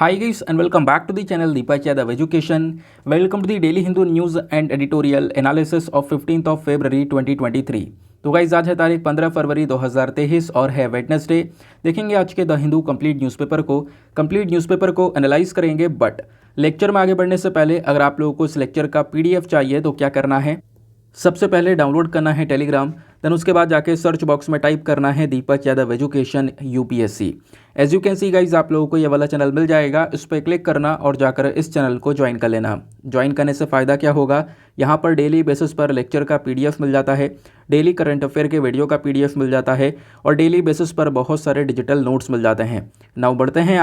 Hi guys and welcome back to the channel Deepak Yadav Education. Welcome to the Daily Hindu News and Editorial Analysis of 15th of February 2023. तो guys आज है तारीख 15 फरवरी 2023 और है Wednesday. देखेंगे आज के द हिंदू कंप्लीट न्यूज़पेपर को एनालाइज करेंगे। बट लेक्चर में आगे बढ़ने से पहले अगर आप लोगों को इस लेक्चर का पीडीएफ चाहिए तो क्या करना है, सबसे पहले डाउनलोड करना है टेलीग्राम, देन उसके बाद जाके सर्च बॉक्स में टाइप करना है Deepak Yadav education UPSC. As you can see guys आप लोगों को ये वाला चैनल मिल जाएगा, इस पर क्लिक करना और जाकर इस चैनल को ज्वाइन कर लेना। ज्वाइन करने से फ़ायदा क्या होगा, यहाँ पर डेली बेसिस पर लेक्चर का पीडीएफ मिल जाता है, डेली करंट अफेयर के वीडियो का पीडीएफ मिल जाता है और डेली बेसिस पर बहुत सारे डिजिटल नोट्स मिल जाते हैं। नाउ बढ़ते हैं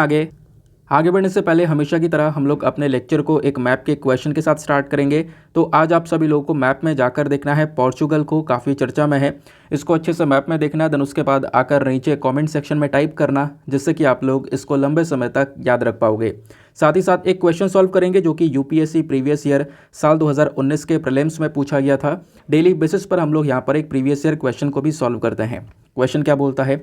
आगे बढ़ने से पहले हमेशा की तरह हम लोग अपने लेक्चर को एक मैप के क्वेश्चन के साथ स्टार्ट करेंगे। तो आज आप सभी लोगों को मैप में जाकर देखना है पोर्चुगल को, काफ़ी चर्चा में है, इसको अच्छे से मैप में देखना है। देन उसके बाद आकर नीचे कमेंट सेक्शन में टाइप करना, जिससे कि आप लोग इसको लंबे समय तक याद रख पाओगे। साथ ही साथ एक क्वेश्चन सॉल्व करेंगे जो कि यूपीएससी प्रीवियस ईयर साल 2019 के प्रीलिम्स में पूछा गया था। डेली बेसिस पर हम लोग यहाँ पर एक प्रीवियस ईयर क्वेश्चन को भी सॉल्व करते हैं। क्वेश्चन क्या बोलता है,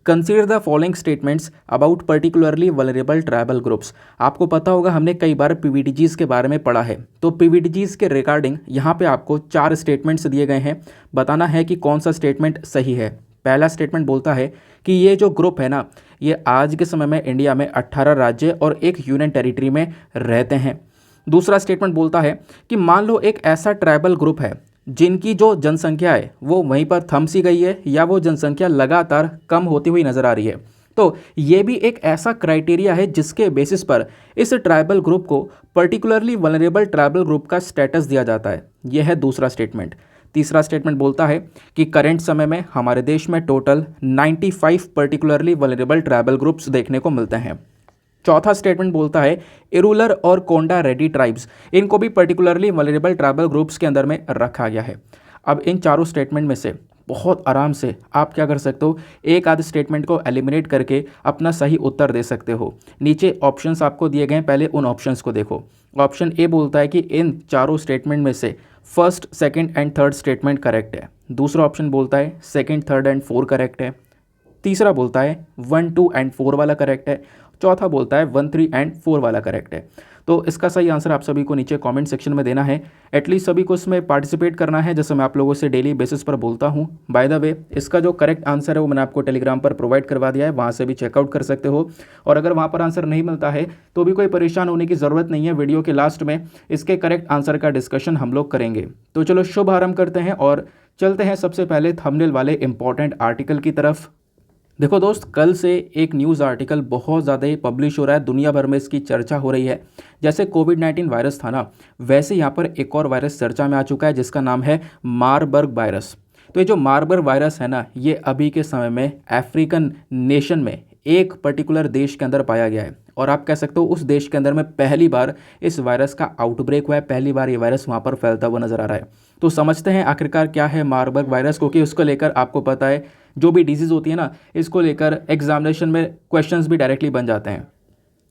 consider the following statements about particularly vulnerable tribal groups. आपको पता होगा हमने कई बार पीवीटीजीज के बारे में पढ़ा है, तो पीवीटीजीज के रिगार्डिंग यहाँ पे आपको 4 स्टेटमेंट्स दिए गए हैं। बताना है कि कौन सा स्टेटमेंट सही है। पहला स्टेटमेंट बोलता है कि ये जो ग्रुप है ना, ये आज के समय में इंडिया में 18 राज्य और एक यूनियन टेरिटरी में रहते हैं। दूसरा स्टेटमेंट बोलता है कि मान लो एक ऐसा ट्राइबल ग्रुप है जिनकी जो जनसंख्या है वो वहीं पर थम सी गई है या वो जनसंख्या लगातार कम होती हुई नजर आ रही है। तो ये भी एक ऐसा क्राइटेरिया है जिसके बेसिस पर इस ट्राइबल ग्रुप को पर्टिकुलरली वल्नरेबल ट्राइबल ग्रुप का स्टेटस दिया जाता है। यह है दूसरा स्टेटमेंट। तीसरा स्टेटमेंट बोलता है कि करंट समय में हमारे देश में total 95 particularly vulnerable tribal groups देखने को मिलते हैं। चौथा स्टेटमेंट बोलता है इरूलर और कोंडा रेड्डी ट्राइब्स, इनको भी पर्टिकुलरली वल्नरेबल ट्राइबल ग्रुप्स के अंदर में रखा गया है। अब इन चारों स्टेटमेंट में से बहुत आराम से आप क्या कर सकते हो, एक आध स्टेटमेंट को एलिमिनेट करके अपना सही उत्तर दे सकते हो। नीचे ऑप्शंस आपको दिए गए हैं, पहले उन ऑप्शंस को देखो। ऑप्शन ए बोलता है कि इन चारों स्टेटमेंट में से first, second and third statement correct है। दूसरा ऑप्शन बोलता है सेकंड, थर्ड एंड 4 करेक्ट है। तीसरा बोलता है 1, 2 एंड 4 वाला करेक्ट है। चौथा बोलता है 1, 3 एंड 4 वाला करेक्ट है। तो इसका सही आंसर आप सभी को नीचे कमेंट सेक्शन में देना है। एटलीस्ट सभी को इसमें पार्टिसिपेट करना है, जैसे मैं आप लोगों से डेली बेसिस पर बोलता हूँ। बाय द वे, इसका जो करेक्ट आंसर है वो मैंने आपको टेलीग्राम पर प्रोवाइड करवा दिया है, वहाँ से भी चेकआउट कर सकते हो। और अगर वहाँ पर आंसर नहीं मिलता है तो भी कोई परेशान होने की ज़रूरत नहीं है, वीडियो के लास्ट में इसके करेक्ट आंसर का डिस्कशन हम लोग करेंगे। तो चलो शुभ आरंभ करते हैं और चलते हैं सबसे पहले थंबनेल वाले इंपॉर्टेंट आर्टिकल की तरफ। देखो दोस्त, कल से एक न्यूज़ आर्टिकल बहुत ज़्यादा ही पब्लिश हो रहा है, दुनिया भर में इसकी चर्चा हो रही है। जैसे कोविड-19 वायरस था ना, वैसे यहाँ पर एक और वायरस चर्चा में आ चुका है जिसका नाम है मारबर्ग वायरस। तो ये जो मारबर्ग वायरस है ना, ये अभी के समय में अफ्रीकन नेशन में एक पर्टिकुलर देश के अंदर पाया गया है और आप कह सकते हो उस देश के अंदर में पहली बार इस वायरस का आउटब्रेक हुआ है, पहली बार ये वायरस वहाँ पर फैलता हुआ नजर आ रहा है। तो समझते हैं आखिरकार क्या है मारबर्ग वायरस, क्योंकि उसको लेकर आपको पता है जो भी डिजीज़ होती है ना, इसको लेकर एग्जामिनेशन में क्वेश्चंस भी डायरेक्टली बन जाते हैं।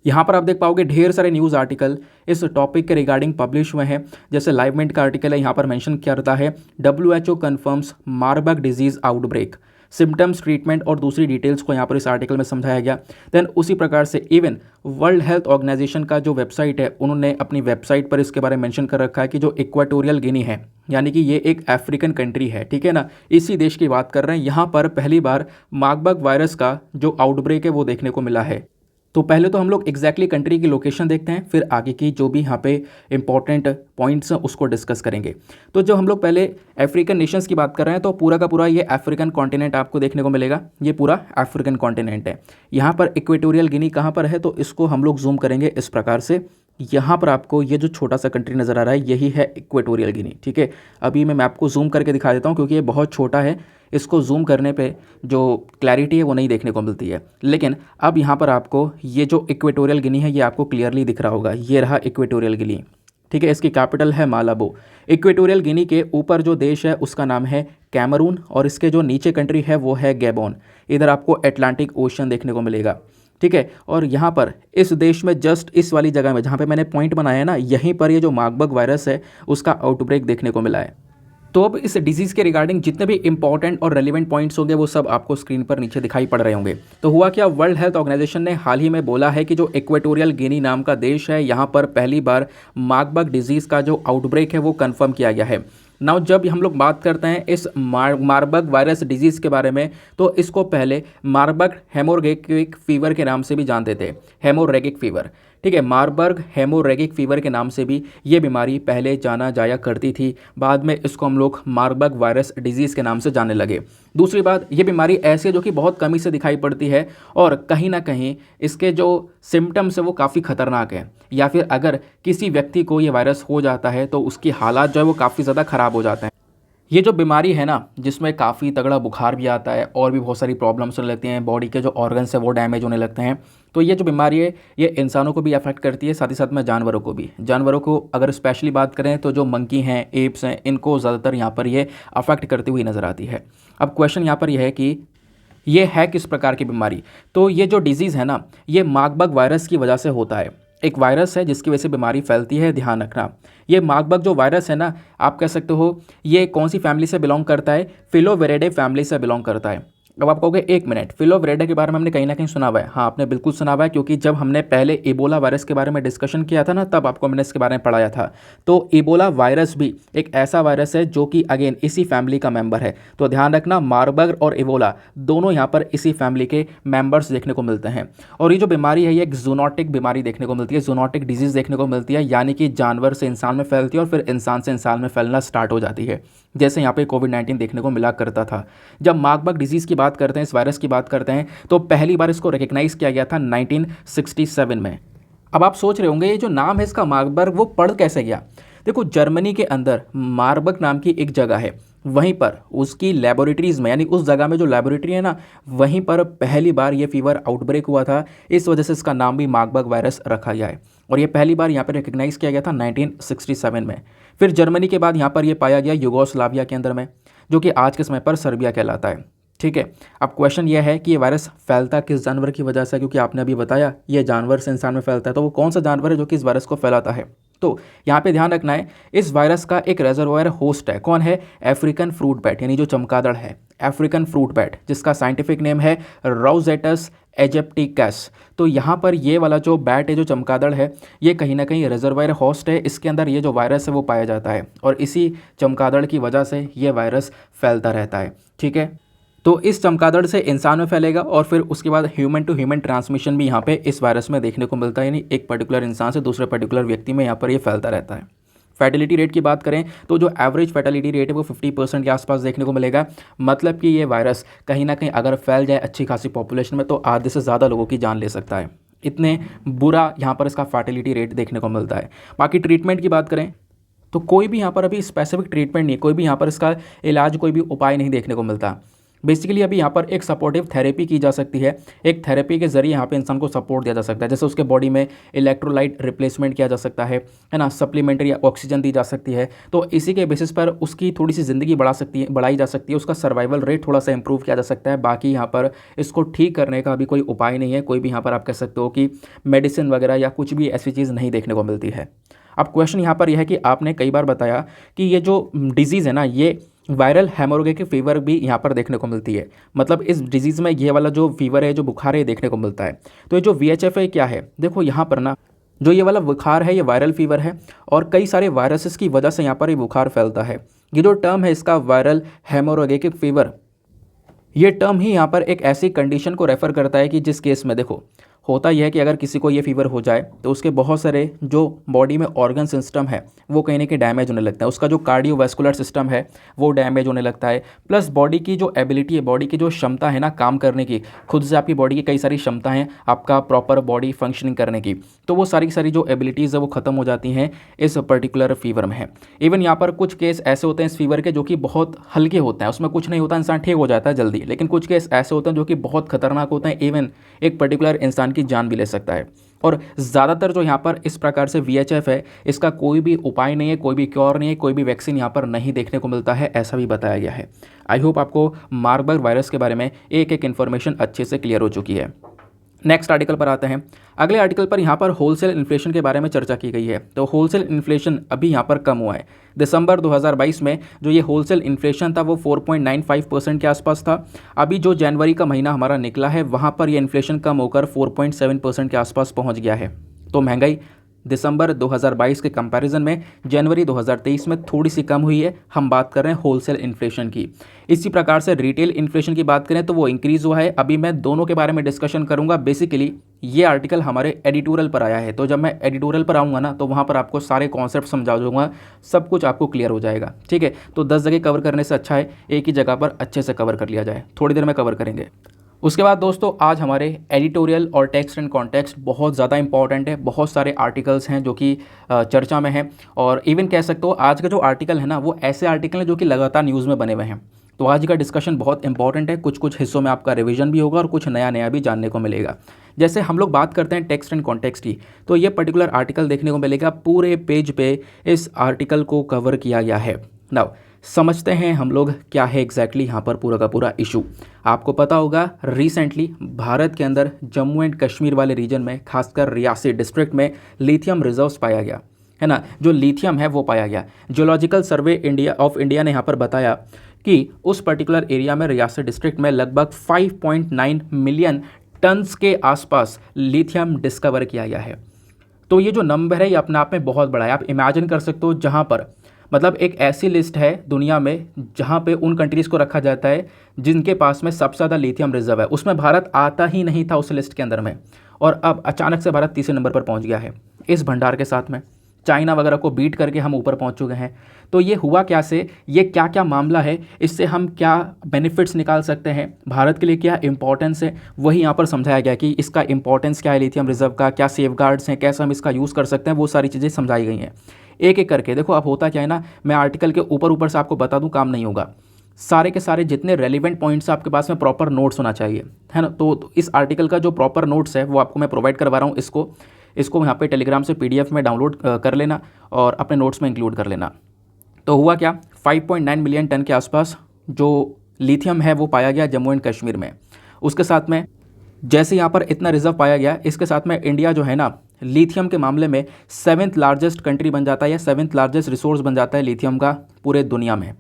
यहाँ पर आप देख पाओगे ढेर सारे न्यूज़ आर्टिकल इस टॉपिक के रिगार्डिंग पब्लिश हुए हैं। जैसे लाइव मिनट का आर्टिकल है, यहाँ पर मेंशन किया रहता है WHO confirms Marburg disease outbreak, symptoms, treatment और दूसरी डिटेल्स को यहाँ पर इस आर्टिकल में समझाया गया। देन उसी प्रकार से इवन वर्ल्ड हेल्थ ऑर्गेनाइजेशन का जो वेबसाइट है, उन्होंने अपनी वेबसाइट पर इसके बारे में मेंशन कर रखा है कि जो इक्वाटोरियल गिनी है, यानी कि ये एक अफ्रीकन कंट्री है, ठीक है ना, इसी देश की बात कर रहे हैं। यहाँ पर पहली बार मार्बर्ग वायरस का जो आउटब्रेक है वो देखने को मिला है। तो पहले तो हम लोग एग्जैक्टली कंट्री की लोकेशन देखते हैं, फिर आगे की जो भी यहाँ पे इंपॉर्टेंट पॉइंट्स हैं उसको डिस्कस करेंगे। तो जो हम लोग पहले अफ्रीकन नेशंस की बात कर रहे हैं, तो पूरा का पूरा ये अफ्रीकन कॉन्टिनेंट आपको देखने को मिलेगा। ये पूरा अफ्रीकन कॉन्टिनेंट है। यहाँ पर इक्वेटोरियल गिनी कहाँ पर है, तो इसको हम लोग जूम करेंगे इस प्रकार से। यहाँ पर आपको ये जो छोटा सा कंट्री नज़र आ रहा है, यही है इक्वेटोरियल गिनी, ठीक है। अभी मैं आपको जूम करके दिखा देता हूँ क्योंकि ये बहुत छोटा है, इसको जूम करने पे जो क्लैरिटी है वो नहीं देखने को मिलती है। लेकिन अब यहाँ पर आपको ये जो इक्वेटोरियल गिनी है ये आपको क्लियरली दिख रहा होगा, ये रहा इक्वेटोरियल गिनी, ठीक है। इसकी कैपिटल है मालाबो। इक्वेटोरियल गिनी के ऊपर जो देश है उसका नाम है कैमरून और इसके जो नीचे कंट्री है वो है गैबोन। इधर आपको अटलांटिक ओशन देखने को मिलेगा, ठीक है। और यहाँ पर इस देश में जस्ट इस वाली जगह में जहाँ पे मैंने पॉइंट बनाया है ना, यहीं पर ये जो मार्बर्ग वायरस है उसका आउटब्रेक देखने को मिला है। तो अब इस डिजीज़ के रिगार्डिंग जितने भी इंपॉर्टेंट और रेलिवेंट पॉइंट्स होंगे वो सब आपको स्क्रीन पर नीचे दिखाई पड़ रहे होंगे। तो हुआ क्या, वर्ल्ड हेल्थ ऑर्गेनाइजेशन ने हाल ही में बोला है कि जो इक्वेटोरियल गिनी नाम का देश है, यहाँ पर पहली बार मार्बर्ग डिजीज़ का जो आउटब्रेक है वो कंफर्म किया गया है। नाउ जब हम लोग बात करते हैं इस मार्बर्ग वायरस डिजीज़ के बारे में, तो इसको पहले मार्बर्ग हेमोरेगिक फीवर के नाम से भी जानते थे, हेमोरेगिक फीवर। ठीक है, मार्बर्ग हेमोरेगिक फीवर के नाम से भी ये बीमारी पहले जाना जाया करती थी। बाद में इसको हम लोग मार्बर्ग वायरस डिजीज़ के नाम से जानने लगे। दूसरी बात, ये बीमारी ऐसी है जो कि बहुत कमी से दिखाई पड़ती है और कहीं ना कहीं इसके जो सिम्टम्स है वो काफ़ी खतरनाक है, या फिर अगर किसी व्यक्ति को ये वायरस हो जाता है तो उसकी हालात जो है वो काफ़ी ज़्यादा ख़राब हो जाते हैं। ये जो बीमारी है ना, जिसमें काफ़ी तगड़ा बुखार भी आता है और भी बहुत सारी प्रॉब्लम्स होने लगती हैं, बॉडी के जो ऑर्गन्स हैं वो डैमेज होने लगते हैं। तो ये जो बीमारी है ये इंसानों को भी अफेक्ट करती है, साथ ही साथ में जानवरों को भी। जानवरों को अगर स्पेशली बात करें तो जो मंकी हैं, एप्स हैं, इनको ज़्यादातर यहाँ पर ये अफेक्ट करती हुई नज़र आती है। अब क्वेश्चन यहाँ पर यह है कि ये है किस प्रकार की बीमारी। तो ये जो डिजीज़ है ना, ये मार्बर्ग वायरस की वजह से होता है। एक वायरस है जिसकी वजह से बीमारी फैलती है, ध्यान रखना। ये मार्बर्ग जो वायरस है ना, आप कह सकते हो ये कौन सी फैमिली से बिलोंग करता है, फिलोवेरिडे फैमिली से बिलोंग करता है। अब आप कहोगे एक मिनट, फिलोवेरिडे के बारे में हमने कहीं ना कहीं सुना हुआ है। हाँ, आपने बिल्कुल सुना हुआ है, क्योंकि जब हमने पहले इबोला वायरस के बारे में डिस्कशन किया था ना, तब आपको मैंने इसके बारे में पढ़ाया था। तो इबोला वायरस भी एक ऐसा वायरस है जो कि अगेन इसी फैमिली का मेंबर है। तो ध्यान रखना, मार्बर्ग और इबोला दोनों यहाँ पर इसी फैमिली के मेंबर्स देखने को मिलते हैं। और ये जो बीमारी है ये एक जूनोटिक बीमारी देखने को मिलती है, जूनोटिक डिजीज़ देखने को मिलती है, यानी कि जानवर से इंसान में फैलती है और फिर इंसान से इंसान में फैलना स्टार्ट हो जाती है, जैसे यहाँ पे कोविड-19 देखने को मिला करता था। जब मार्बर्ग डिजीज़ की बात करते हैं, इस वायरस की बात करते हैं, तो पहली बार इसको रिकग्नाइज़ किया गया था 1967 में। अब आप सोच रहे होंगे ये जो नाम है इसका मार्बर्ग, वो पड़ कैसे गया। देखो, जर्मनी के अंदर मार्बर्ग नाम की एक जगह है, वहीं पर उसकी लेबोरेटरीज़ में, यानी उस जगह में जो लेबोरेटरी है ना, वहीं पर पहली बार ये फीवर आउटब्रेक हुआ था। इस वजह से इसका नाम भी मार्बर्ग वायरस रखा गया है और ये पहली बार यहाँ पर रिकग्नाइज़ किया गया था 1967 में। फिर जर्मनी के बाद यहाँ पर ये पाया गया यूगोस्लाविया के अंदर में, जो कि आज के समय पर सर्बिया कहलाता है। ठीक है, अब क्वेश्चन ये है कि ये वायरस फैलता किस जानवर की वजह से, क्योंकि आपने अभी बताया ये जानवर से इंसान में फैलता है, तो वो कौन सा जानवर है जो कि इस वायरस को फैलाता है। तो यहाँ पे ध्यान रखना है, इस वायरस का एक रेजर्वोयर होस्ट है। कौन है? अफ्रीकन फ्रूट बैट, यानी जो चमगादड़ है, अफ्रीकन फ्रूट बैट, जिसका साइंटिफिक नेम है रोजेटस एजिप्टिकस। तो यहाँ पर ये वाला जो बैट है, जो चमगादड़ है, ये कहीं ना कहीं रिजर्वायर होस्ट है, इसके अंदर ये जो वायरस है वो पाया जाता है और इसी चमगादड़ की वजह से ये वायरस फैलता रहता है। ठीक है, तो इस चमगादड़ से इंसान में फैलेगा और फिर उसके बाद ह्यूमन टू ह्यूमन ट्रांसमिशन भी यहाँ पे इस वायरस में देखने को मिलता है, यानी एक पर्टिकुलर इंसान से दूसरे पर्टिकुलर व्यक्ति में यहाँ पर ये फैलता रहता है। फैटिलिटी रेट की बात करें तो जो एवरेज फैटिलिटी रेट है वो 50% के आसपास देखने को मिलेगा। मतलब कि ये वायरस कहीं ना कहीं अगर फैल जाए अच्छी खासी पॉपुलेशन में तो आधे से ज़्यादा लोगों की जान ले सकता है। इतने बुरा यहाँ पर इसका फैटिलिटी रेट देखने को मिलता है। बाकी ट्रीटमेंट की बात करें तो कोई भी यहाँ पर अभी स्पेसिफिक ट्रीटमेंट नहीं है, कोई भी यहाँ पर इसका इलाज, कोई भी उपाय नहीं देखने को मिलता। बेसिकली अभी यहाँ पर एक सपोर्टिव थेरेपी की जा सकती है, एक थेरेपी के ज़रिए यहाँ पे इंसान को सपोर्ट दिया जा सकता है, जैसे उसके बॉडी में इलेक्ट्रोलाइट रिप्लेसमेंट किया जा सकता है ना, सप्लीमेंट्री ऑक्सीजन दी जा सकती है। तो इसी के बेसिस पर उसकी थोड़ी सी ज़िंदगी बढ़ाई जा सकती है, उसका सर्वाइवल रेट थोड़ा सा इंप्रूव किया जा सकता है। बाकी यहाँ पर इसको ठीक करने का अभी कोई उपाय नहीं है, कोई भी यहाँ पर आप कह सकते हो कि मेडिसिन वगैरह या कुछ भी ऐसी चीज़ नहीं देखने को मिलती है। अब क्वेश्चन यहाँ पर यह है कि आपने कई बार बताया कि ये जो डिजीज़ है ना, ये वायरल हेमोरेगिक फीवर भी यहाँ पर देखने को मिलती है। मतलब इस डिजीज़ में ये वाला जो फीवर है, जो बुखार है, देखने को मिलता है। तो ये जो VHF है क्या है, देखो यहाँ पर ना जो ये वाला बुखार है ये वायरल फीवर है और कई सारे वायरसेस की वजह से यहाँ पर ये बुखार फैलता है। ये जो टर्म है इसका वायरल हेमोरेगिक फीवर, ये टर्म ही यहाँ पर एक ऐसी कंडीशन को रेफ़र करता है कि जिस केस में देखो होता यह है कि अगर किसी को ये फीवर हो जाए तो उसके बहुत सारे जो बॉडी में ऑर्गन सिस्टम है वो कहीं ना कहीं डैमेज होने लगता है, उसका जो कार्डियोवैस्कुलर सिस्टम है वो डैमेज होने लगता है। प्लस बॉडी की जो एबिलिटी है, बॉडी की जो क्षमता है ना काम करने की, खुद से आपकी बॉडी की कई सारी क्षमता हैं आपका प्रॉपर बॉडी फंक्शनिंग करने की, तो वो सारी जो एबिलिटीज़ है वो ख़त्म हो जाती हैं इस पर्टिकुलर फीवर में है। इवन यहाँ पर कुछ केस ऐसे होते हैं इस फीवर के जो कि बहुत हल्के होते हैं, उसमें कुछ नहीं होता, इंसान ठीक हो जाता है जल्दी। लेकिन कुछ केस ऐसे होते हैं जो कि बहुत खतरनाक होते हैं, इवन एक पर्टिकुलर इंसान की जान भी ले सकता है। और ज़्यादातर जो यहाँ पर इस प्रकार से VHF है, इसका कोई भी उपाय नहीं है, कोई भी क्योर नहीं है, कोई भी वैक्सीन यहाँ पर नहीं देखने को मिलता है, ऐसा भी बताया गया है। आई होप आपको मार्बर्ग वायरस के बारे में एक इन्फॉर्मेशन अच्छे से क्लियर हो चुकी है। नेक्स्ट आर्टिकल पर आते हैं। अगले आर्टिकल पर यहाँ पर होलसेल इन्फ्लेशन के बारे में चर्चा की गई है। तो होलसेल इन्फ्लेशन अभी यहाँ पर कम हुआ है। दिसंबर 2022 में जो ये होलसेल इन्फ्लेशन था वो 4.95% के आसपास था। अभी जो जनवरी का महीना हमारा निकला है वहाँ पर ये इन्फ्लेशन कम होकर 4.7% के आसपास पहुँच गया है। तो महंगाई दिसंबर 2022 के कंपैरिजन में जनवरी 2023 में थोड़ी सी कम हुई है। हम बात कर रहे हैं होलसेल इन्फ्लेशन की। इसी प्रकार से रिटेल इन्फ्लेशन की बात करें तो वो इंक्रीज़ हुआ है। अभी मैं दोनों के बारे में डिस्कशन करूंगा। बेसिकली ये आर्टिकल हमारे एडिटोरियल पर आया है, तो जब मैं एडिटोरियल पर आऊँगा ना तो वहाँ पर आपको सारे कॉन्सेप्ट समझा दूंगा, सब कुछ आपको क्लियर हो जाएगा। ठीक है, तो 10 जगह कवर करने से अच्छा है एक ही जगह पर अच्छे से कवर कर लिया जाए। थोड़ी देर में कवर करेंगे। उसके बाद दोस्तों आज हमारे एडिटोरियल और टेक्स्ट एंड कॉन्टेक्स्ट बहुत ज़्यादा इंपॉर्टेंट है। बहुत सारे आर्टिकल्स हैं जो कि चर्चा में हैं, और इवन कह सकते हो आज का जो आर्टिकल है ना वो ऐसे आर्टिकल हैं जो कि लगातार न्यूज़ में बने हुए हैं। तो आज का डिस्कशन बहुत इंपॉर्टेंट है। कुछ कुछ हिस्सों में आपका रिवीजन भी होगा और कुछ नया नया भी जानने को मिलेगा। जैसे हम लोग बात करते हैं टेक्स्ट एंड कॉन्टेक्स्ट की, तो ये पर्टिकुलर आर्टिकल देखने को मिलेगा पूरे पेज पे इस आर्टिकल को कवर किया गया है। नाउ समझते हैं हम लोग क्या है एग्जैक्टली यहाँ पर पूरा का पूरा इशू। आपको पता होगा रिसेंटली भारत के अंदर जम्मू एंड कश्मीर वाले रीजन में, खासकर रियासी डिस्ट्रिक्ट में लिथियम रिजर्व्स पाया गया है ना। जो लिथियम है वो पाया गया। जियोलॉजिकल सर्वे इंडिया ने यहाँ पर बताया कि उस पर्टिकुलर एरिया में रियासी डिस्ट्रिक्ट में लगभग 5.9 मिलियन टन्स के आसपास लिथियम डिस्कवर किया गया है। तो ये जो नंबर है ये अपने आप में बहुत बड़ा है। आप इमेजिन कर सकते हो जहाँ पर मतलब एक ऐसी लिस्ट है दुनिया में जहाँ पे उन कंट्रीज़ को रखा जाता है जिनके पास में सबसे ज़्यादा लिथियम रिजर्व है, उसमें भारत आता ही नहीं था उस लिस्ट के अंदर में, और अब अचानक से भारत तीसरे नंबर पर पहुँच गया है इस भंडार के साथ में। चाइना वगैरह को बीट करके हम ऊपर पहुंच चुके हैं। तो ये हुआ क्या से, ये क्या क्या मामला है, इससे हम क्या बेनिफिट्स निकाल सकते हैं, भारत के लिए क्या इंपॉर्टेंस है, वही यहाँ पर समझाया गया कि इसका इंपॉर्टेंस क्या है लिथियम रिजर्व का, क्या सेफगार्ड्स हैं, कैसे हम इसका यूज़ कर सकते हैं, वो सारी चीज़ें समझाई गई हैं एक एक करके। देखो अब होता क्या है ना, मैं आर्टिकल के ऊपर ऊपर से आपको बता दूँ काम नहीं होगा। सारे के सारे जितने रेलिवेंट पॉइंट्स आपके पास में प्रॉपर नोट्स होना चाहिए, है ना। तो इस आर्टिकल का जो प्रॉपर नोट्स है वो आपको मैं प्रोवाइड करवा रहा हूँ। इसको यहाँ पे टेलीग्राम से पीडीएफ में डाउनलोड कर लेना और अपने नोट्स में इंक्लूड कर लेना। तो हुआ क्या, 5.9 मिलियन टन के आसपास जो लिथियम है वो पाया गया जम्मू एंड कश्मीर में। उसके साथ में जैसे यहाँ पर इतना रिजर्व पाया गया, इसके साथ में इंडिया जो है ना लिथियम के मामले में 7th लार्जेस्ट कंट्री बन जाता है या 7th लार्जेस्ट रिसोर्स बन जाता है लिथियम का पूरे दुनिया में।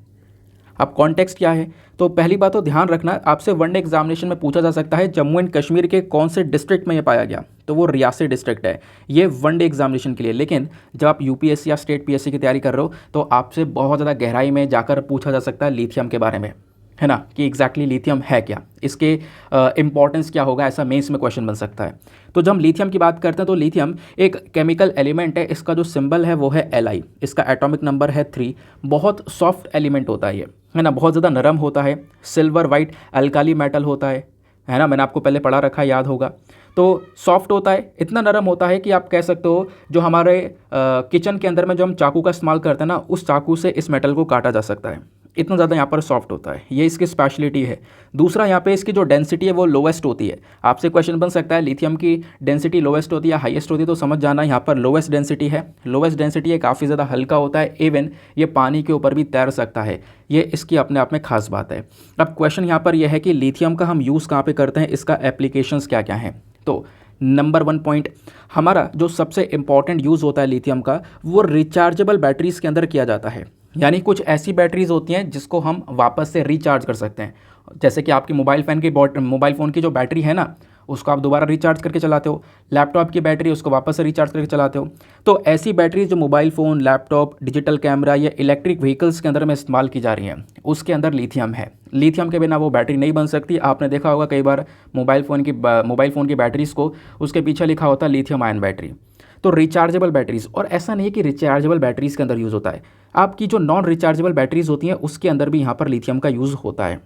अब कॉन्टेक्स्ट क्या है, तो पहली बात तो ध्यान रखना, आपसे वनडे एग्जामिनेशन में पूछा जा सकता है जम्मू एंड कश्मीर के कौन से डिस्ट्रिक्ट में ये पाया गया, तो वो रियासी डिस्ट्रिक्ट है। ये वनडे एग्जामिनेशन के लिए। लेकिन जब आप यूपीएससी या स्टेट पीएससी की तैयारी कर रहे हो तो आपसे बहुत ज़्यादा गहराई में जाकर पूछा जा सकता है लिथियम के बारे में, है ना, कि एग्जैक्टली लिथियम है क्या, इसके इंपॉर्टेंस क्या होगा, ऐसा मेंस में क्वेश्चन बन सकता है। तो जब हम लिथियम की बात करते हैं तो लिथियम एक केमिकल एलिमेंट है। इसका जो सिंबल है वो है Li, इसका एटॉमिक नंबर है 3। बहुत सॉफ्ट एलिमेंट होता है ये, है ना, बहुत ज़्यादा नरम होता है, सिल्वर वाइट अल्काली मेटल होता है ना, मैंने आपको पहले पढ़ा रखा है, याद होगा। तो सॉफ्ट होता है, इतना नरम होता है कि आप कह सकते हो जो हमारे किचन के अंदर में जो हम चाकू का इस्तेमाल करते हैं ना, उस चाकू से इस मेटल को काटा जा सकता है, इतना ज़्यादा यहाँ पर सॉफ्ट होता है। ये इसकी स्पेशलिटी है। दूसरा यहाँ पे इसकी जो डेंसिटी है वो लोवेस्ट होती है। आपसे क्वेश्चन बन सकता है लिथियम की डेंसिटी लोवेस्ट होती है या हाईएस्ट होती है, तो समझ जाना यहाँ पर लोवेस्ट डेंसिटी है। लोवेस्ट डेंसिटी है, काफ़ी ज़्यादा हल्का होता है, इवन ये पानी के ऊपर भी तैर सकता है। ये इसकी अपने आप में खास बात है। अब क्वेश्चन यहाँ पर यह है कि लिथियम का हम यूज़ कहाँ पर करते हैं, इसका एप्लीकेशंस क्या क्या हैं। तो नंबर 1 पॉइंट, हमारा जो सबसे इंपॉर्टेंट यूज़ होता है लिथियम का वो रिचार्जेबल बैटरीज़ के अंदर किया जाता है। यानी कुछ ऐसी बैटरीज़ होती हैं जिसको हम वापस से रिचार्ज कर सकते हैं। जैसे कि आपकी मोबाइल फ़ोन की जो बैटरी है ना, उसको आप दोबारा रिचार्ज करके चलाते हो। लैपटॉप की बैटरी उसको वापस से रिचार्ज करके चलाते हो। तो ऐसी बैटरीज जो mobile phone, laptop, digital camera या इलेक्ट्रिक व्हीकल्स के अंदर में इस्तेमाल की जा रही हैं, उसके अंदर लिथियम है। लिथियम के बिना वो बैटरी नहीं बन सकती। आपने देखा होगा कई बार मोबाइल फ़ोन की बैटरीज़ को उसके पीछे लिखा होता है लिथियम आयन बैटरी। तो रिचार्जेबल बैटरीज़, और ऐसा नहीं है कि रिचार्जेबल बैटरीज़ के अंदर यूज़ होता है, आपकी जो नॉन रिचार्जेबल बैटरीज़ होती हैं उसके अंदर भी यहाँ पर लिथियम का यूज़ होता है।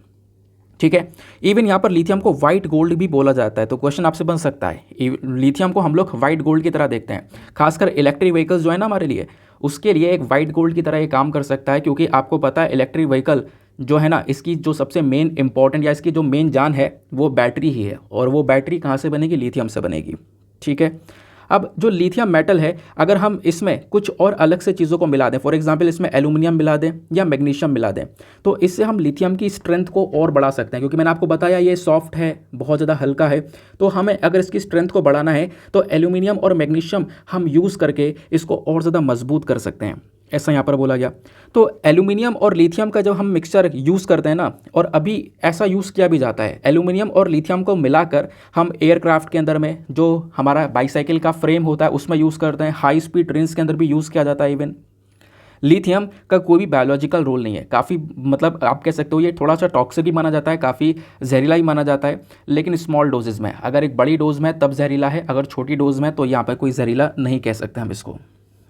ठीक है, इवन यहाँ पर लिथियम को वाइट गोल्ड भी बोला जाता है। तो क्वेश्चन आपसे बन सकता है, लिथियम को हम लोग वाइट गोल्ड की तरह देखते हैं, खासकर इलेक्ट्रिक व्हीकल्स जो है ना हमारे लिए, उसके लिए एक वाइट गोल्ड की तरह ये काम कर सकता है। क्योंकि आपको पता है इलेक्ट्रिक व्हीकल जो है ना, इसकी जो सबसे मेन इंपॉर्टेंट या इसकी जो मेन जान है वो बैटरी ही है, और वो बैटरी कहाँ से बनेगी, लिथियम से बनेगी। ठीक है, अब जो लिथियम मेटल है, अगर हम इसमें कुछ और अलग से चीज़ों को मिला दें, फॉर एग्जांपल इसमें एल्यूमिनियम मिला दें या मैग्नीशियम मिला दें, तो इससे हम लिथियम की स्ट्रेंथ को और बढ़ा सकते हैं, क्योंकि मैंने आपको बताया ये सॉफ्ट है, बहुत ज़्यादा हल्का है। तो हमें अगर इसकी स्ट्रेंथ को बढ़ाना है तो एल्यूमिनियम और मैग्नीशियम हम यूज़ करके इसको और ज़्यादा मजबूत कर सकते हैं, ऐसा यहाँ पर बोला गया। तो एल्यूमिनियम और लिथियम का जब हम मिक्सचर यूज़ करते हैं ना, और अभी ऐसा यूज़ किया भी जाता है, एल्यूमिनियम और लिथियम को मिलाकर हम एयरक्राफ्ट के अंदर में जो हमारा बाईसाइकिल का फ्रेम होता है उसमें यूज़ करते हैं, हाई स्पीड ट्रेन्स के अंदर भी यूज़ किया जाता है। इवन लिथियम का कोई भी बायोलॉजिकल रोल नहीं है, काफ़ी मतलब आप कह सकते हो ये थोड़ा सा टॉक्सिक भी माना जाता है, काफ़ी जहरीला ही माना जाता है, लेकिन स्मॉल डोजेज में। अगर एक बड़ी डोज में तब जहरीला है, अगर छोटी डोज में तो यहाँ पर कोई जहरीला नहीं कह सकते हम इसको।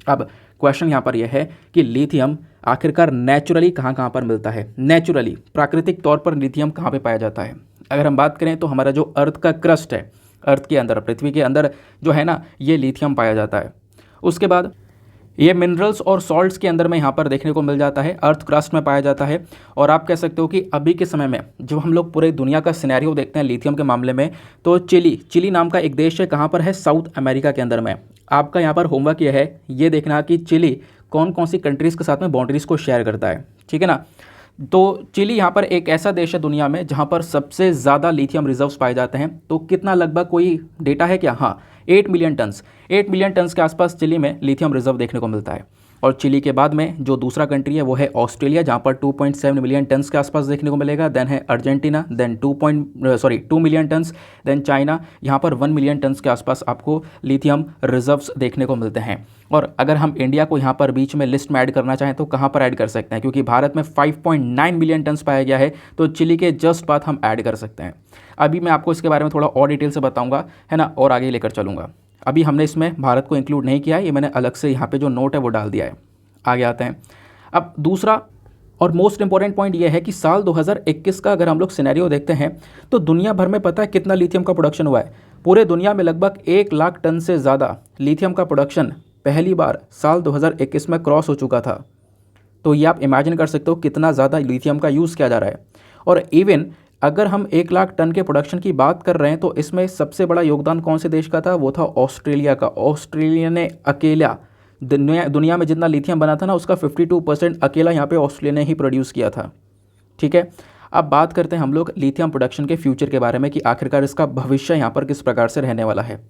अब क्वेश्चन यहाँ पर यह है कि लिथियम आखिरकार नेचुरली कहाँ कहाँ पर मिलता है, नेचुरली प्राकृतिक तौर पर लिथियम कहाँ पे पाया जाता है। अगर हम बात करें तो हमारा जो अर्थ का क्रस्ट है, अर्थ के अंदर, पृथ्वी के अंदर जो है ना, ये लिथियम पाया जाता है। उसके बाद ये मिनरल्स और सॉल्ट्स के अंदर में यहाँ पर देखने को मिल जाता है, अर्थ क्रस्ट में पाया जाता है। और आप कह सकते हो कि अभी के समय में जब हम लोग पूरे दुनिया का सिनेरियो देखते हैं लिथियम के मामले में, तो चिली नाम का एक देश है, कहाँ पर है, साउथ अमेरिका के अंदर में। आपका यहाँ पर होमवर्क यह है, ये देखना कि चिली कौन कौन सी कंट्रीज़ के साथ में बाउंड्रीज़ को शेयर करता है, ठीक है ना। तो चिली यहाँ पर एक ऐसा देश है दुनिया में जहाँ पर सबसे ज़्यादा लिथियम रिजर्व्स पाए जाते हैं। तो कितना, लगभग कोई डेटा है क्या? हाँ, 8 मिलियन टन्स, 8 मिलियन टन्स के आसपास चिली में लिथियम रिजर्व देखने को मिलता है। और चिली के बाद में जो दूसरा कंट्री है वो है ऑस्ट्रेलिया, जहाँ पर 2.7 मिलियन टन्स के आसपास देखने को मिलेगा। देन है Argentina, then 2 million tons, then China, यहाँ पर 1 मिलियन टन्स के आसपास आपको लिथियम रिजर्व्स देखने को मिलते हैं। और अगर हम इंडिया को यहाँ पर बीच में लिस्ट में ऐड करना चाहें तो कहाँ पर ऐड कर सकते हैं, क्योंकि भारत में 5.9 मिलियन टन्स पाया गया है, तो चिली के जस्ट बाद हम ऐड कर सकते हैं। अभी मैं आपको इसके बारे में थोड़ा और डिटेल से बताऊँगा, है ना, और आगे लेकर चलूँगा। अभी हमने इसमें भारत को इंक्लूड नहीं किया है, ये मैंने अलग से यहाँ पे जो नोट है वो डाल दिया है। आगे आते हैं। अब दूसरा और मोस्ट इंपॉर्टेंट पॉइंट ये है कि साल 2021 का अगर हम लोग सिनेरियो देखते हैं तो दुनिया भर में पता है कितना लिथियम का प्रोडक्शन हुआ है? पूरे दुनिया में लगभग 1 लाख टन से ज़्यादा लिथियम का प्रोडक्शन पहली बार साल 2021 में क्रॉस हो चुका था। तो ये आप इमेजिन कर सकते हो कितना ज़्यादा लिथियम का यूज़ किया जा रहा है। और इवन अगर हम 1 लाख टन के प्रोडक्शन की बात कर रहे हैं तो इसमें सबसे बड़ा योगदान कौन से देश का था? वो था ऑस्ट्रेलिया का। ऑस्ट्रेलिया ने अकेला दुनिया में जितना लिथियम बना था ना, उसका 52% अकेला यहाँ पे ऑस्ट्रेलिया ने ही प्रोड्यूस किया था, ठीक है। अब बात करते हैं हम लोग लिथियम प्रोडक्शन के फ्यूचर के बारे में कि आखिरकार इसका भविष्य यहाँ पर किस प्रकार से रहने वाला है।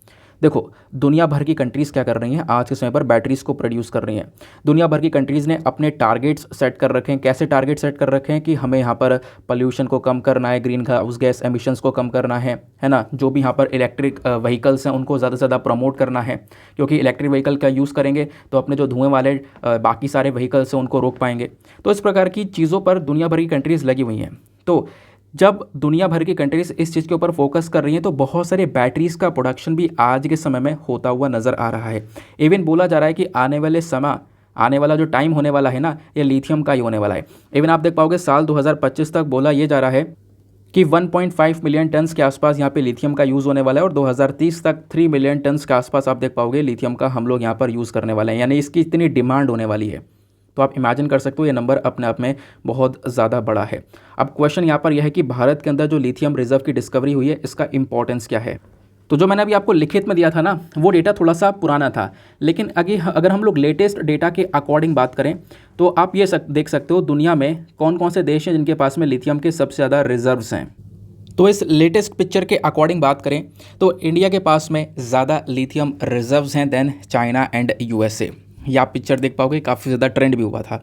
देखो, दुनिया भर की कंट्रीज़ क्या कर रही हैं आज के समय पर? बैटरीज़ को प्रोड्यूस कर रही हैं। दुनिया भर की कंट्रीज़ ने अपने टारगेट्स सेट कर रखे हैं। कैसे टारगेट सेट कर रखे हैं कि हमें यहाँ पर पोल्यूशन को कम करना है, ग्रीन हाउस गैस एमिशंस को कम करना है ना। जो भी यहाँ पर इलेक्ट्रिक व्हीकल्स हैं उनको ज़्यादा से ज़्यादा प्रमोट करना है, क्योंकि इलेक्ट्रिक व्हीकल का यूज़ करेंगे तो अपने जो धुएँ वाले बाकी सारे व्हीकल्स हैं उनको रोक पाएंगे। तो इस प्रकार की चीज़ों पर दुनिया भर की कंट्रीज़ लगी हुई हैं। तो जब दुनिया भर की कंट्रीज़ इस चीज़ के ऊपर फोकस कर रही हैं तो बहुत सारे बैटरीज़ का प्रोडक्शन भी आज के समय में होता हुआ नज़र आ रहा है। इवन बोला जा रहा है कि आने वाला जो टाइम होने वाला है ना, ये लिथियम का ही होने वाला है। इवन आप देख पाओगे साल 2025 तक बोला ये जा रहा है कि 1.5 मिलियन टन्स के आसपास यहाँ पे लिथियम का यूज़ होने वाला है, और 2030 तक 3 मिलियन टन्स के आसपास आप देख पाओगे लिथियम का हम लोग यहाँ पर यूज़ करने वाले हैं, यानी इसकी इतनी डिमांड होने वाली है। तो आप इमेजिन कर सकते हो ये नंबर अपने आप में बहुत ज़्यादा बड़ा है। अब क्वेश्चन यहाँ पर यह है कि भारत के अंदर जो लिथियम रिजर्व की डिस्कवरी हुई है इसका इंपॉर्टेंस क्या है? तो जो मैंने अभी आपको लिखित में दिया था ना, वो डेटा थोड़ा सा पुराना था, लेकिन अगर हम लोग लेटेस्ट डेटा के अकॉर्डिंग बात करें तो आप ये देख सकते हो दुनिया में कौन कौन से देश हैं जिनके पास में लिथियम के सबसे ज़्यादा रिजर्व्स हैं। तो इस लेटेस्ट पिक्चर के अकॉर्डिंग बात करें तो इंडिया के पास में ज़्यादा लिथियम रिजर्व्स हैं देन चाइना एंड USA। ये आप पिक्चर देख पाओगे, काफ़ी ज़्यादा ट्रेंड भी हुआ था।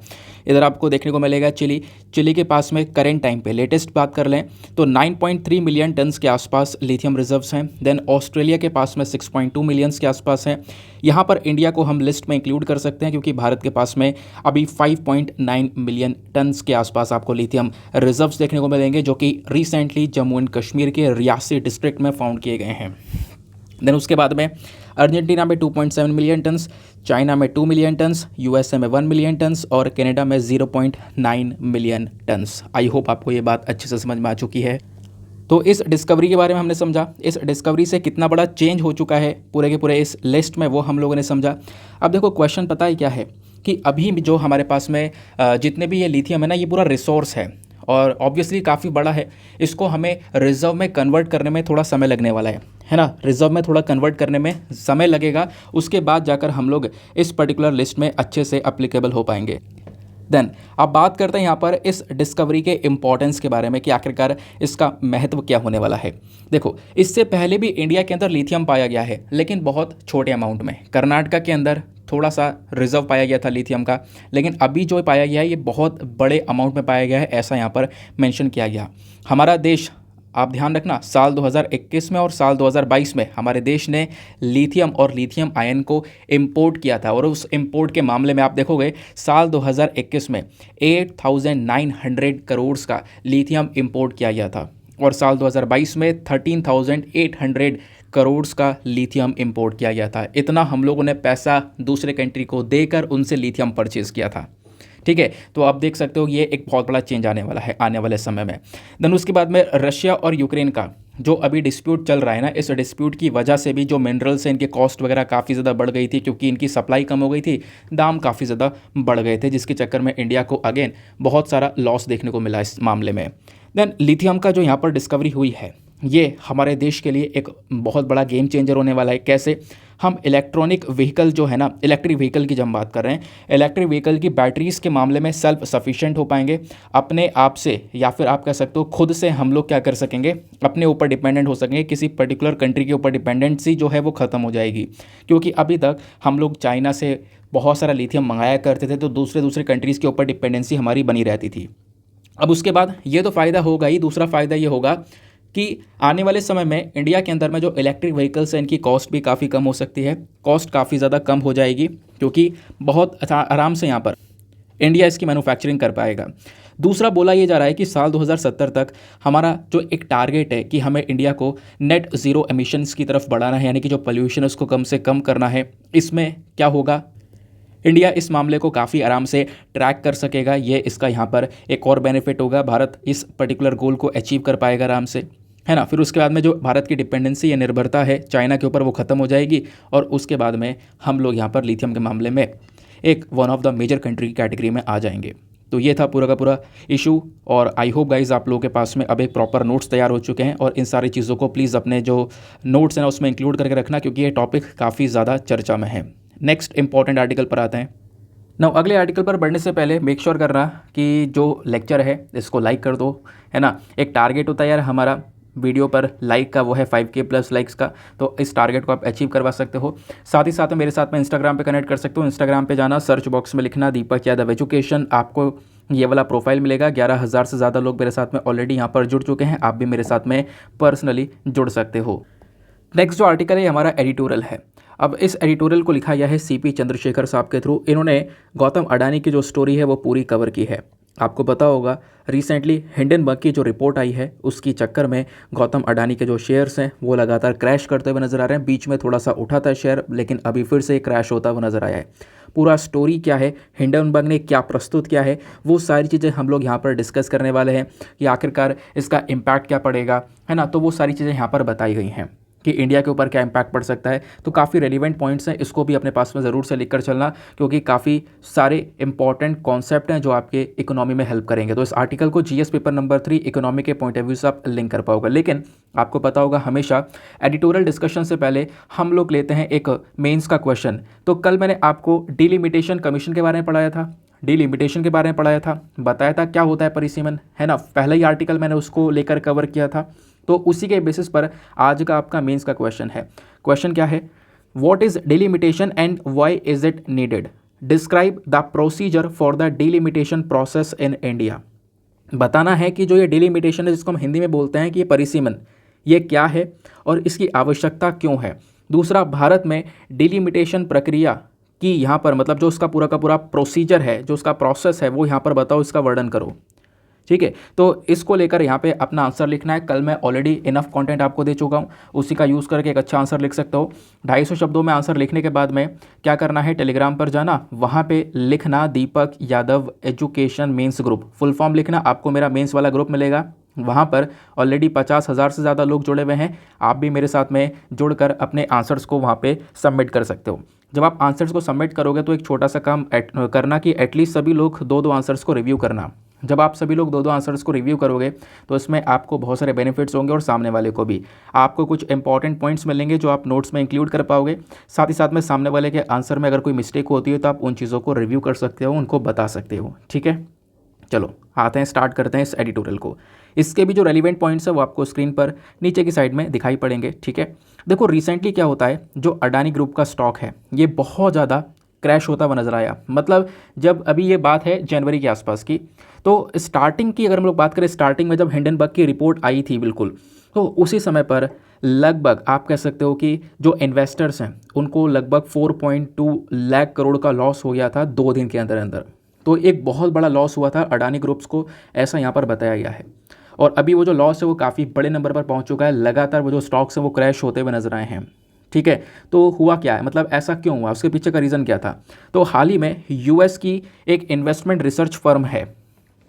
इधर आपको देखने को मिलेगा चिली के पास में करेंट टाइम पे लेटेस्ट बात कर लें तो 9.3 मिलियन टन्स के आसपास लिथियम रिजर्व्स हैं। देन ऑस्ट्रेलिया के पास में 6.2 मिलियंस के आसपास हैं। यहाँ पर इंडिया को हम लिस्ट में इंक्लूड कर सकते हैं क्योंकि भारत के पास में अभी 5.9 मिलियन टन्स के आसपास आपको लिथियम रिजर्व्स देखने को मिलेंगे, जो कि रिसेंटली जम्मू एंड कश्मीर के रियासी डिस्ट्रिक्ट में फाउंड किए गए हैं। देन उसके बाद में अर्जेंटीना में 2.7 मिलियन टन्स, चाइना में 2 मिलियन टन्स, USA में 1 मिलियन टन्स और कनाडा में 0.9 मिलियन टन्स। आई होप आपको ये बात अच्छे से समझ में आ चुकी है। तो इस डिस्कवरी के बारे में हमने समझा, इस डिस्कवरी से कितना बड़ा चेंज हो चुका है पूरे के पूरे इस लिस्ट में, वो हम लोगों ने समझा। अब देखो क्वेश्चन पता है क्या है कि अभी जो हमारे पास में जितने भी ये लिथियम है ना, ये पूरा रिसोर्स है और ऑब्वियसली काफ़ी बड़ा है। इसको हमें रिजर्व में कन्वर्ट करने में थोड़ा समय लगने वाला है ना। रिजर्व में थोड़ा कन्वर्ट करने में समय लगेगा, उसके बाद जाकर हम लोग इस पर्टिकुलर लिस्ट में अच्छे से अप्लीकेबल हो पाएंगे। देन अब बात करते हैं यहाँ पर इस डिस्कवरी के इम्पॉर्टेंस के बारे में कि आखिरकार इसका महत्व क्या होने वाला है। देखो, इससे पहले भी इंडिया के अंदर लिथियम पाया गया है, लेकिन बहुत छोटे अमाउंट में। कर्नाटका के अंदर थोड़ा सा रिजर्व पाया गया था लिथियम का, लेकिन अभी जो पाया गया है ये बहुत बड़े अमाउंट में पाया गया है, ऐसा यहाँ पर मेंशन किया गया। हमारा देश, आप ध्यान रखना, साल 2021 में और साल 2022 में हमारे देश ने लिथियम और लिथियम आयन को इंपोर्ट किया था, और उस इंपोर्ट के मामले में आप देखोगे साल 2021 में 8,900 करोड़ का लिथियम इंपोर्ट किया गया था, और साल 2022 में 13,800 करोड़ का लिथियम इंपोर्ट किया गया था। इतना हम लोगों ने पैसा दूसरे कंट्री को देकर उनसे लिथियम परचेज़ किया था। ठीक है, तो आप देख सकते हो ये एक बहुत बड़ा चेंज आने वाला है आने वाले समय में। देन उसके बाद में रशिया और यूक्रेन का जो अभी डिस्प्यूट चल रहा है ना, इस डिस्प्यूट की वजह से भी जो मिनरल्स हैं इनके कॉस्ट वगैरह काफ़ी ज़्यादा बढ़ गई थी, क्योंकि इनकी सप्लाई कम हो गई थी, दाम काफ़ी ज़्यादा बढ़ गए थे, जिसके चक्कर में इंडिया को अगेन बहुत सारा लॉस देखने को मिला इस मामले में। देन लिथियम का जो यहाँ पर डिस्कवरी हुई है, ये हमारे देश के लिए एक बहुत बड़ा गेम चेंजर होने वाला है। कैसे? हम इलेक्ट्रॉनिक व्हीकल जो है ना, इलेक्ट्रिक व्हीकल की जब हम बात कर रहे हैं, इलेक्ट्रिक व्हीकल की बैटरीज़ के मामले में सेल्फ सफिशिएंट हो पाएंगे अपने आप से, या फिर आप कह सकते हो खुद से हम लोग क्या कर सकेंगे, अपने ऊपर डिपेंडेंट हो सकेंगे। किसी पर्टिकुलर कंट्री के ऊपर डिपेंडेंसी जो है वो ख़त्म हो जाएगी, क्योंकि अभी तक हम लोग चाइना से बहुत सारा लिथियम मंगाया करते थे, तो दूसरे कंट्रीज़ के ऊपर डिपेंडेंसी हमारी बनी रहती थी। अब उसके बाद ये तो फ़ायदा होगा ही, दूसरा फ़ायदा ये होगा कि आने वाले समय में इंडिया के अंदर में जो इलेक्ट्रिक व्हीकल्स हैं इनकी कॉस्ट भी काफ़ी कम हो सकती है, कॉस्ट काफ़ी ज़्यादा कम हो जाएगी, क्योंकि बहुत आराम से यहाँ पर इंडिया इसकी मैन्युफैक्चरिंग कर पाएगा। दूसरा बोला ये जा रहा है कि साल 2070 तक हमारा जो एक टारगेट है कि हमें इंडिया को नेट ज़ीरो एमिशंस की तरफ बढ़ाना है, यानी कि जो पोल्यूशन है उसको कम से कम करना है। इसमें क्या होगा, इंडिया इस मामले को काफ़ी आराम से ट्रैक कर सकेगा, ये इसका यहाँ पर एक और बेनिफिट होगा। भारत इस पर्टिकुलर गोल को अचीव कर पाएगा आराम से, है ना। फिर उसके बाद में जो भारत की डिपेंडेंसी या निर्भरता है चाइना के ऊपर वो ख़त्म हो जाएगी, और उसके बाद में हम लोग यहाँ पर लिथियम के मामले में एक one of the major country की कैटेगरी में आ जाएंगे। तो ये था पूरा का पूरा इशू, और आई होप गाइज आप लोगों के पास में अब एक प्रॉपर नोट्स तैयार हो चुके हैं, और इन सारी चीज़ों को प्लीज़ अपने जो नोट्स हैं उसमें इंक्लूड करके रखना, क्योंकि ये टॉपिक काफ़ी ज़्यादा चर्चा में है। नेक्स्ट इंपॉर्टेंट आर्टिकल पर आते हैं। नाउ अगले आर्टिकल पर बढ़ने से पहले मेक श्योर करना कि जो लेक्चर है इसको लाइक कर दो, है ना। एक टारगेट होता है यार हमारा वीडियो पर लाइक का, वो है 5K प्लस लाइक्स का, तो इस टारगेट को आप अचीव करवा सकते हो। साथ ही साथ मेरे साथ में इंस्टाग्राम पे कनेक्ट कर सकते हो। इंस्टाग्राम पे जाना, सर्च बॉक्स में लिखना दीपक यादव एजुकेशन, आपको ये वाला प्रोफाइल मिलेगा। 11,000 से ज़्यादा लोग मेरे साथ में ऑलरेडी यहाँ पर जुड़ चुके हैं, आप भी मेरे साथ में पर्सनली जुड़ सकते हो। नेक्स्ट जो आर्टिकल है हमारा एडिटोरियल है। अब इस एडिटोरियल को लिखा गया है CP चंद्रशेखर साहब के थ्रू। इन्होंने गौतम अडानी की जो स्टोरी है वो पूरी कवर की है। आपको पता होगा रिसेंटली हिंडनबर्ग की जो रिपोर्ट आई है उसकी चक्कर में गौतम अडानी के जो शेयर्स हैं वो लगातार क्रैश करते हुए नज़र आ रहे हैं। बीच में थोड़ा सा उठा था शेयर, लेकिन अभी फिर से क्रैश होता हुआ नज़र आया है। पूरा स्टोरी क्या है, हिंडनबर्ग ने क्या प्रस्तुत किया है, वो सारी चीज़ें हम लोग यहाँ पर डिस्कस करने वाले हैं कि आखिरकार इसका इम्पैक्ट क्या पड़ेगा, है ना। तो वो सारी चीज़ें यहाँ पर बताई गई हैं कि इंडिया के ऊपर क्या इम्पैक्ट पड़ सकता है। तो काफ़ी रेलिवेंट पॉइंट्स हैं, इसको भी अपने पास में ज़रूर से लिख कर चलना, क्योंकि काफ़ी सारे इंपॉर्टेंट कॉन्सेप्ट हैं जो आपके इकोनॉमी में हेल्प करेंगे। तो इस आर्टिकल को GS पेपर नंबर 3 इकोनॉमी के पॉइंट ऑफ व्यू से आप लिंक कर पाओगे। लेकिन आपको पता होगा हमेशा एडिटोरियल डिस्कशन से पहले हम लोग लेते हैं एक मेंस का क्वेश्चन। तो कल मैंने आपको डिलिमिटेशन कमीशन के बारे में पढ़ाया था, डिलिमिटेशन के बारे में पढ़ाया था, बताया था क्या होता है परिसीमन, है ना। पहला ही आर्टिकल मैंने उसको लेकर कवर किया था। तो उसी के बेसिस पर आज का आपका मेंस का क्वेश्चन है। क्वेश्चन क्या है, what is delimitation and why is it needed, describe the procedure for the delimitation process in India. बताना है कि जो ये डिलिमिटेशन है, जिसको हम हिंदी में बोलते हैं कि ये परिसीमन, ये क्या है और इसकी आवश्यकता क्यों है। दूसरा, भारत में डिलिमिटेशन प्रक्रिया की यहाँ पर मतलब जो उसका पूरा का पूरा प्रोसीजर है, जो उसका प्रोसेस है, वो यहाँ पर बताओ, इसका वर्णन करो। ठीक है, तो इसको लेकर यहाँ पे अपना आंसर लिखना है। कल मैं ऑलरेडी इनफ कंटेंट आपको दे चुका हूँ, उसी का यूज़ करके एक अच्छा आंसर लिख सकते हो। 250 शब्दों में आंसर लिखने के बाद में क्या करना है, टेलीग्राम पर जाना, वहाँ पे लिखना Deepak Yadav education mains group, full form लिखना। आपको मेरा मेंस वाला ग्रुप मिलेगा, वहाँ पर ऑलरेडी 50,000 से ज़्यादा लोग जुड़े हुए हैं। आप भी मेरे साथ में जुड़कर अपने आंसर्स को वहाँ पे सबमिट कर सकते हो। जब आप आंसर्स को सबमिट करोगे तो एक छोटा सा काम करना कि एटलीस्ट सभी लोग 2-2 आंसर्स को रिव्यू करना। जब आप सभी लोग दो दो आंसर्स को रिव्यू करोगे तो इसमें आपको बहुत सारे बेनिफिट्स होंगे और सामने वाले को भी आपको कुछ इंपॉर्टेंट पॉइंट्स मिलेंगे जो आप नोट्स में इंक्लूड कर पाओगे। साथ ही साथ में सामने वाले के आंसर में अगर कोई मिस्टेक होती है तो आप उन चीज़ों को रिव्यू कर सकते हो, उनको बता सकते हो। ठीक है, चलो आते हैं, स्टार्ट करते हैं इस एडिटोरियल को। इसके भी जो रेलिवेंट पॉइंट्स है वो आपको स्क्रीन पर नीचे की साइड में दिखाई पड़ेंगे। ठीक है, देखो रिसेंटली क्या होता है, जो अडानी ग्रुप का स्टॉक है ये बहुत ज़्यादा क्रैश होता हुआ नजर आया। मतलब जब अभी ये बात है जनवरी के आसपास की, तो स्टार्टिंग की अगर हम लोग बात करें, स्टार्टिंग में जब हिंडनबर्ग की रिपोर्ट आई थी बिल्कुल, तो उसी समय पर लगभग आप कह सकते हो कि जो इन्वेस्टर्स हैं उनको लगभग 4.2 लाख करोड़ का लॉस हो गया था 2 दिन के अंदर अंदर। तो एक बहुत बड़ा लॉस हुआ था अडानी ग्रुप्स को, ऐसा यहाँ पर बताया गया है। और अभी वो जो लॉस है वो काफ़ी बड़े नंबर पर पहुँच चुका है, लगातार वो जो स्टॉक्स हैं वो क्रैश होते हुए नजर आए हैं। ठीक है, तो हुआ क्या है, मतलब ऐसा क्यों हुआ, उसके पीछे का रीज़न क्या था। तो हाल ही में यूएस की एक इन्वेस्टमेंट रिसर्च फर्म है,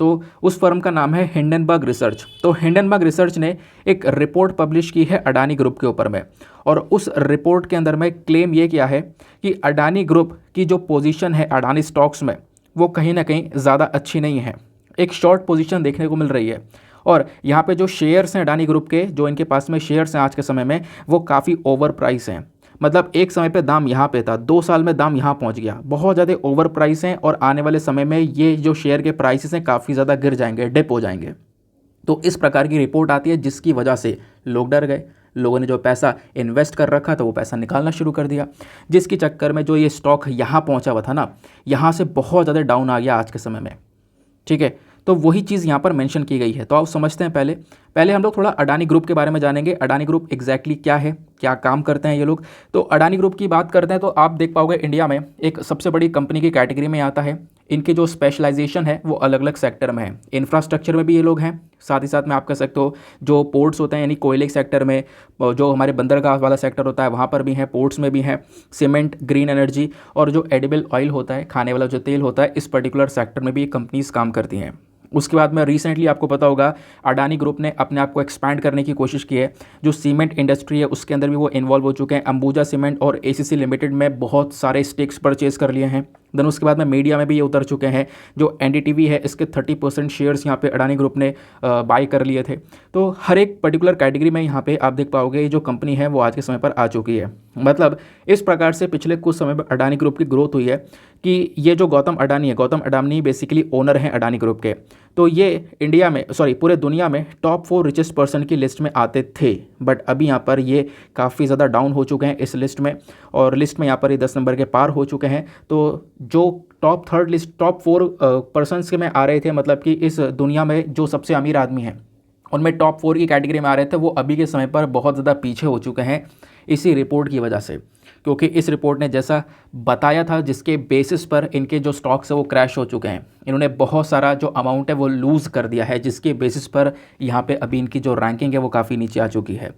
तो उस फर्म का नाम है हिंडनबर्ग रिसर्च। तो हिंडनबर्ग रिसर्च ने एक रिपोर्ट पब्लिश की है अडानी ग्रुप के ऊपर में, और उस रिपोर्ट के अंदर में क्लेम ये किया है कि अडानी ग्रुप की जो पोजीशन है अडानी स्टॉक्स में वो कहीं ना कहीं ज़्यादा अच्छी नहीं है, एक शॉर्ट पोजीशन देखने को मिल रही है। और यहाँ पे जो शेयर्स हैं अडानी ग्रुप के, जो इनके पास में शेयर्स हैं आज के समय में, वो काफ़ी ओवर प्राइस हैं। मतलब एक समय पे दाम यहाँ पे था, 2 साल में दाम यहाँ पहुँच गया, बहुत ज़्यादा ओवर प्राइस हैं। और आने वाले समय में ये जो शेयर के प्राइसेस हैं काफ़ी ज़्यादा गिर जाएंगे, डिप हो जाएंगे। तो इस प्रकार की रिपोर्ट आती है जिसकी वजह से लोग डर गए, लोगों ने जो पैसा इन्वेस्ट कर रखा था वो पैसा निकालना शुरू कर दिया, जिसके चक्कर में जो ये स्टॉक यहाँ पहुँचा हुआ था ना, यहाँ से बहुत ज़्यादा डाउन आ गया आज के समय में। ठीक है, तो वही चीज़ यहाँ पर मेंशन की गई है। तो आप समझते हैं, पहले पहले हम लोग थोड़ा अडानी ग्रुप के बारे में जानेंगे। अडानी ग्रुप एग्जैक्टली क्या है, क्या काम करते हैं ये लोग। तो अडानी ग्रुप की बात करते हैं तो आप देख पाओगे इंडिया में एक सबसे बड़ी कंपनी की कैटेगरी में आता है। इनकी जो स्पेशलाइजेशन है वो अलग अलग सेक्टर में है। इंफ्रास्ट्रक्चर में भी ये लोग हैं, साथ ही साथ में आप कह सकते हो जो पोर्ट्स होते हैं यानी कोयले के सेक्टर में, जो हमारे बंदरगाह वाला सेक्टर होता है वहाँ पर भी हैं, पोर्ट्स में भी हैं, सीमेंट, ग्रीन एनर्जी और जो एडिबल ऑयल होता है, खाने वाला जो तेल होता है, इस पर्टिकुलर सेक्टर में भी ये कंपनीज काम करती हैं। उसके बाद में रिसेंटली आपको पता होगा अडानी ग्रुप ने अपने आप को एक्सपैंड करने की कोशिश की है। जो सीमेंट इंडस्ट्री है उसके अंदर भी वो इन्वॉल्व हो चुके हैं। अंबुजा सीमेंट और एसीसी लिमिटेड में बहुत सारे स्टेक्स परचेज कर लिए हैं। देन उसके बाद में मीडिया में भी ये उतर चुके हैं। जो एनडीटीवी है इसके 30% शेयर्स यहाँ पे अडानी ग्रुप ने बाई कर लिए थे। तो हर एक पर्टिकुलर कैटेगरी में यहाँ पे आप देख पाओगे ये जो कंपनी है वो आज के समय पर आ चुकी है। मतलब इस प्रकार से पिछले कुछ समय में अडानी ग्रुप की ग्रोथ हुई है कि ये जो गौतम अडानी है, गौतम अडानी बेसिकली ओनर हैं अडानी ग्रुप के, तो ये इंडिया में पूरे दुनिया में टॉप 4 रिचेस्ट पर्सन की लिस्ट में आते थे। बट अभी यहाँ पर ये काफ़ी ज़्यादा डाउन हो चुके हैं इस लिस्ट में, और लिस्ट में यहाँ पर ये 10 नंबर के पार हो चुके हैं। तो जो टॉप 4 पर्सनस के में आ रहे थे, मतलब कि इस दुनिया में जो सबसे अमीर आदमी हैं उनमें टॉप 4 की कैटेगरी में आ रहे थे, वो अभी के समय पर बहुत ज़्यादा पीछे हो चुके हैं इसी रिपोर्ट की वजह से। क्योंकि इस रिपोर्ट ने जैसा बताया था जिसके बेसिस पर इनके जो स्टॉक्स है वो क्रैश हो चुके हैं, इन्होंने बहुत सारा जो अमाउंट है वो लूज़ कर दिया है, जिसके बेसिस पर यहाँ पे अभी इनकी जो रैंकिंग है वो काफ़ी नीचे आ चुकी है।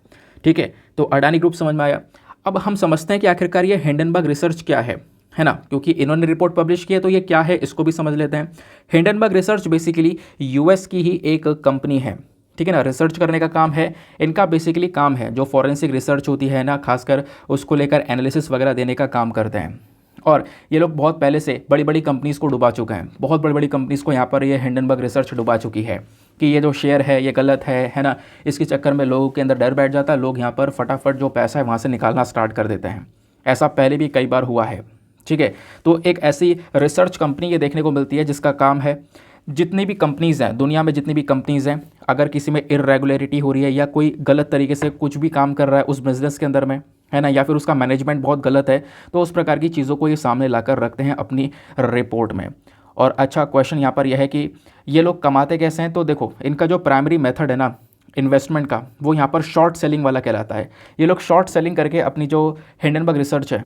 ठीक है, तो अडानी ग्रुप समझ में आया। अब हम समझते हैं कि आखिरकार ये हिंडनबर्ग रिसर्च क्या है ना, क्योंकि इन्होंने रिपोर्ट पब्लिश की है तो ये क्या है इसको भी समझ लेते हैं। हिंडनबर्ग रिसर्च बेसिकली यूएस की ही एक कंपनी है। ठीक है ना, रिसर्च करने का काम है इनका, बेसिकली काम है जो फॉरेंसिक रिसर्च होती है ना, खासकर उसको लेकर एनालिसिस वगैरह देने का काम करते हैं। और ये लोग बहुत पहले से बड़ी बड़ी कंपनीज़ को डुबा चुके हैं, बहुत बड़ी बड़ी कंपनीज़ को यहाँ पर ये हिंडनबर्ग रिसर्च डुबा चुकी है कि ये जो शेयर है ये गलत है ना। इसके चक्कर में लोगों के अंदर डर बैठ जाता है, लोग यहाँ पर फटाफट जो पैसा है वहाँ से निकालना स्टार्ट कर देते हैं। ऐसा पहले भी कई बार हुआ है। ठीक है, तो एक ऐसी रिसर्च कंपनी ये देखने को मिलती है जिसका काम है जितनी भी कंपनीज़ हैं दुनिया में, जितनी भी कंपनीज़ हैं, अगर किसी में इरेगुलरिटी हो रही है या कोई गलत तरीके से कुछ भी काम कर रहा है उस बिज़नेस के अंदर में, है ना, या फिर उसका मैनेजमेंट बहुत गलत है, तो उस प्रकार की चीज़ों को ये सामने लाकर रखते हैं अपनी रिपोर्ट में। और अच्छा क्वेश्चन यहाँ पर यह है कि ये लोग कमाते कैसे हैं। तो देखो इनका जो प्राइमरी मेथड है ना इन्वेस्टमेंट का, वो यहाँ पर शॉर्ट सेलिंग वाला कहलाता है। ये लोग शॉर्ट सेलिंग करके अपनी जो हिंडनबर्ग रिसर्च है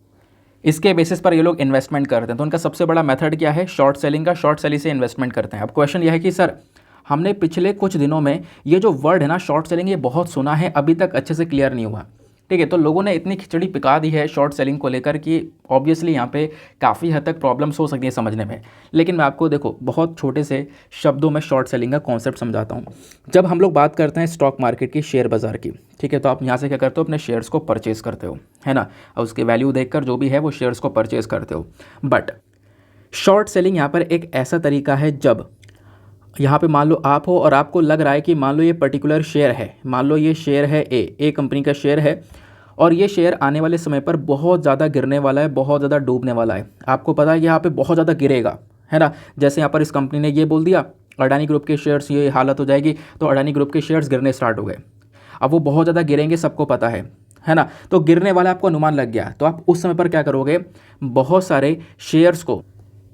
इसके बेसिस पर ये लोग इन्वेस्टमेंट करते हैं। तो उनका सबसे बड़ा मेथड क्या है, शॉर्ट सेलिंग का, शॉर्ट सेलिंग से इन्वेस्टमेंट करते हैं। अब क्वेश्चन यह है कि सर हमने पिछले कुछ दिनों में ये जो वर्ड है ना शॉर्ट सेलिंग, ये बहुत सुना है, अभी तक अच्छे से क्लियर नहीं हुआ। ठीक है, तो लोगों ने इतनी खिचड़ी पिका दी है शॉर्ट सेलिंग को लेकर कि ऑब्वियसली यहाँ पे काफ़ी हद तक प्रॉब्लम्स हो सकती है समझने में। लेकिन मैं आपको देखो बहुत छोटे से शब्दों में शॉर्ट सेलिंग का कॉन्सेप्ट समझाता हूँ। जब हम लोग बात करते हैं स्टॉक मार्केट की, शेयर बाज़ार की, ठीक है, तो आप यहाँ से क्या करते हो, अपने शेयर्स को परचेज़ करते हो, है ना, और उसके वैल्यू देखकर जो भी है वो शेयर्स को परचेज़ करते हो। बट शॉर्ट सेलिंग यहाँ पर एक ऐसा तरीका है जब यहाँ पे मान लो आप हो और आपको लग रहा है कि मान लो ये पर्टिकुलर शेयर है, मान लो ये शेयर है ए कंपनी का शेयर है और ये शेयर आने वाले समय पर बहुत ज़्यादा गिरने वाला है, बहुत ज़्यादा डूबने वाला है। आपको पता है कि यहाँ पे बहुत ज़्यादा गिरेगा, है ना। जैसे यहाँ पर इस कंपनी ने ये बोल दिया अडानी ग्रुप के शेयर्स ये हालत हो जाएगी, तो अडानी ग्रुप के शेयर्स गिरने स्टार्ट हो गए। अब वो बहुत ज़्यादा गिरेंगे, सबको पता है ना। तो गिरने वाला आपको अनुमान लग गया, तो आप उस समय पर क्या करोगे, बहुत सारे शेयर्स को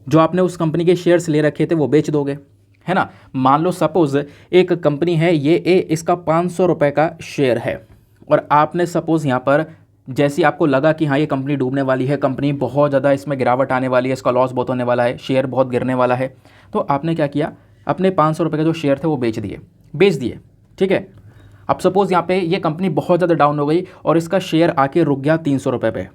जो आपने उस कंपनी के शेयर्स ले रखे थे वो बेच दोगे, है ना। मान लो सपोज़ एक कंपनी है ये ए, इसका 500 रुपये का शेयर है और आपने सपोज़ यहाँ पर जैसे आपको लगा कि हाँ ये कंपनी डूबने वाली है, कंपनी बहुत ज़्यादा इसमें गिरावट आने वाली है, इसका लॉस बहुत होने वाला है, शेयर बहुत गिरने वाला है, तो आपने क्या किया, अपने 500 रुपये के जो शेयर थे वो बेच दिए, ठीक है। अब सपोज़ यहाँ पे ये कंपनी बहुत ज़्यादा डाउन हो गई और इसका शेयर आके रुक गया 300 रुपये पे,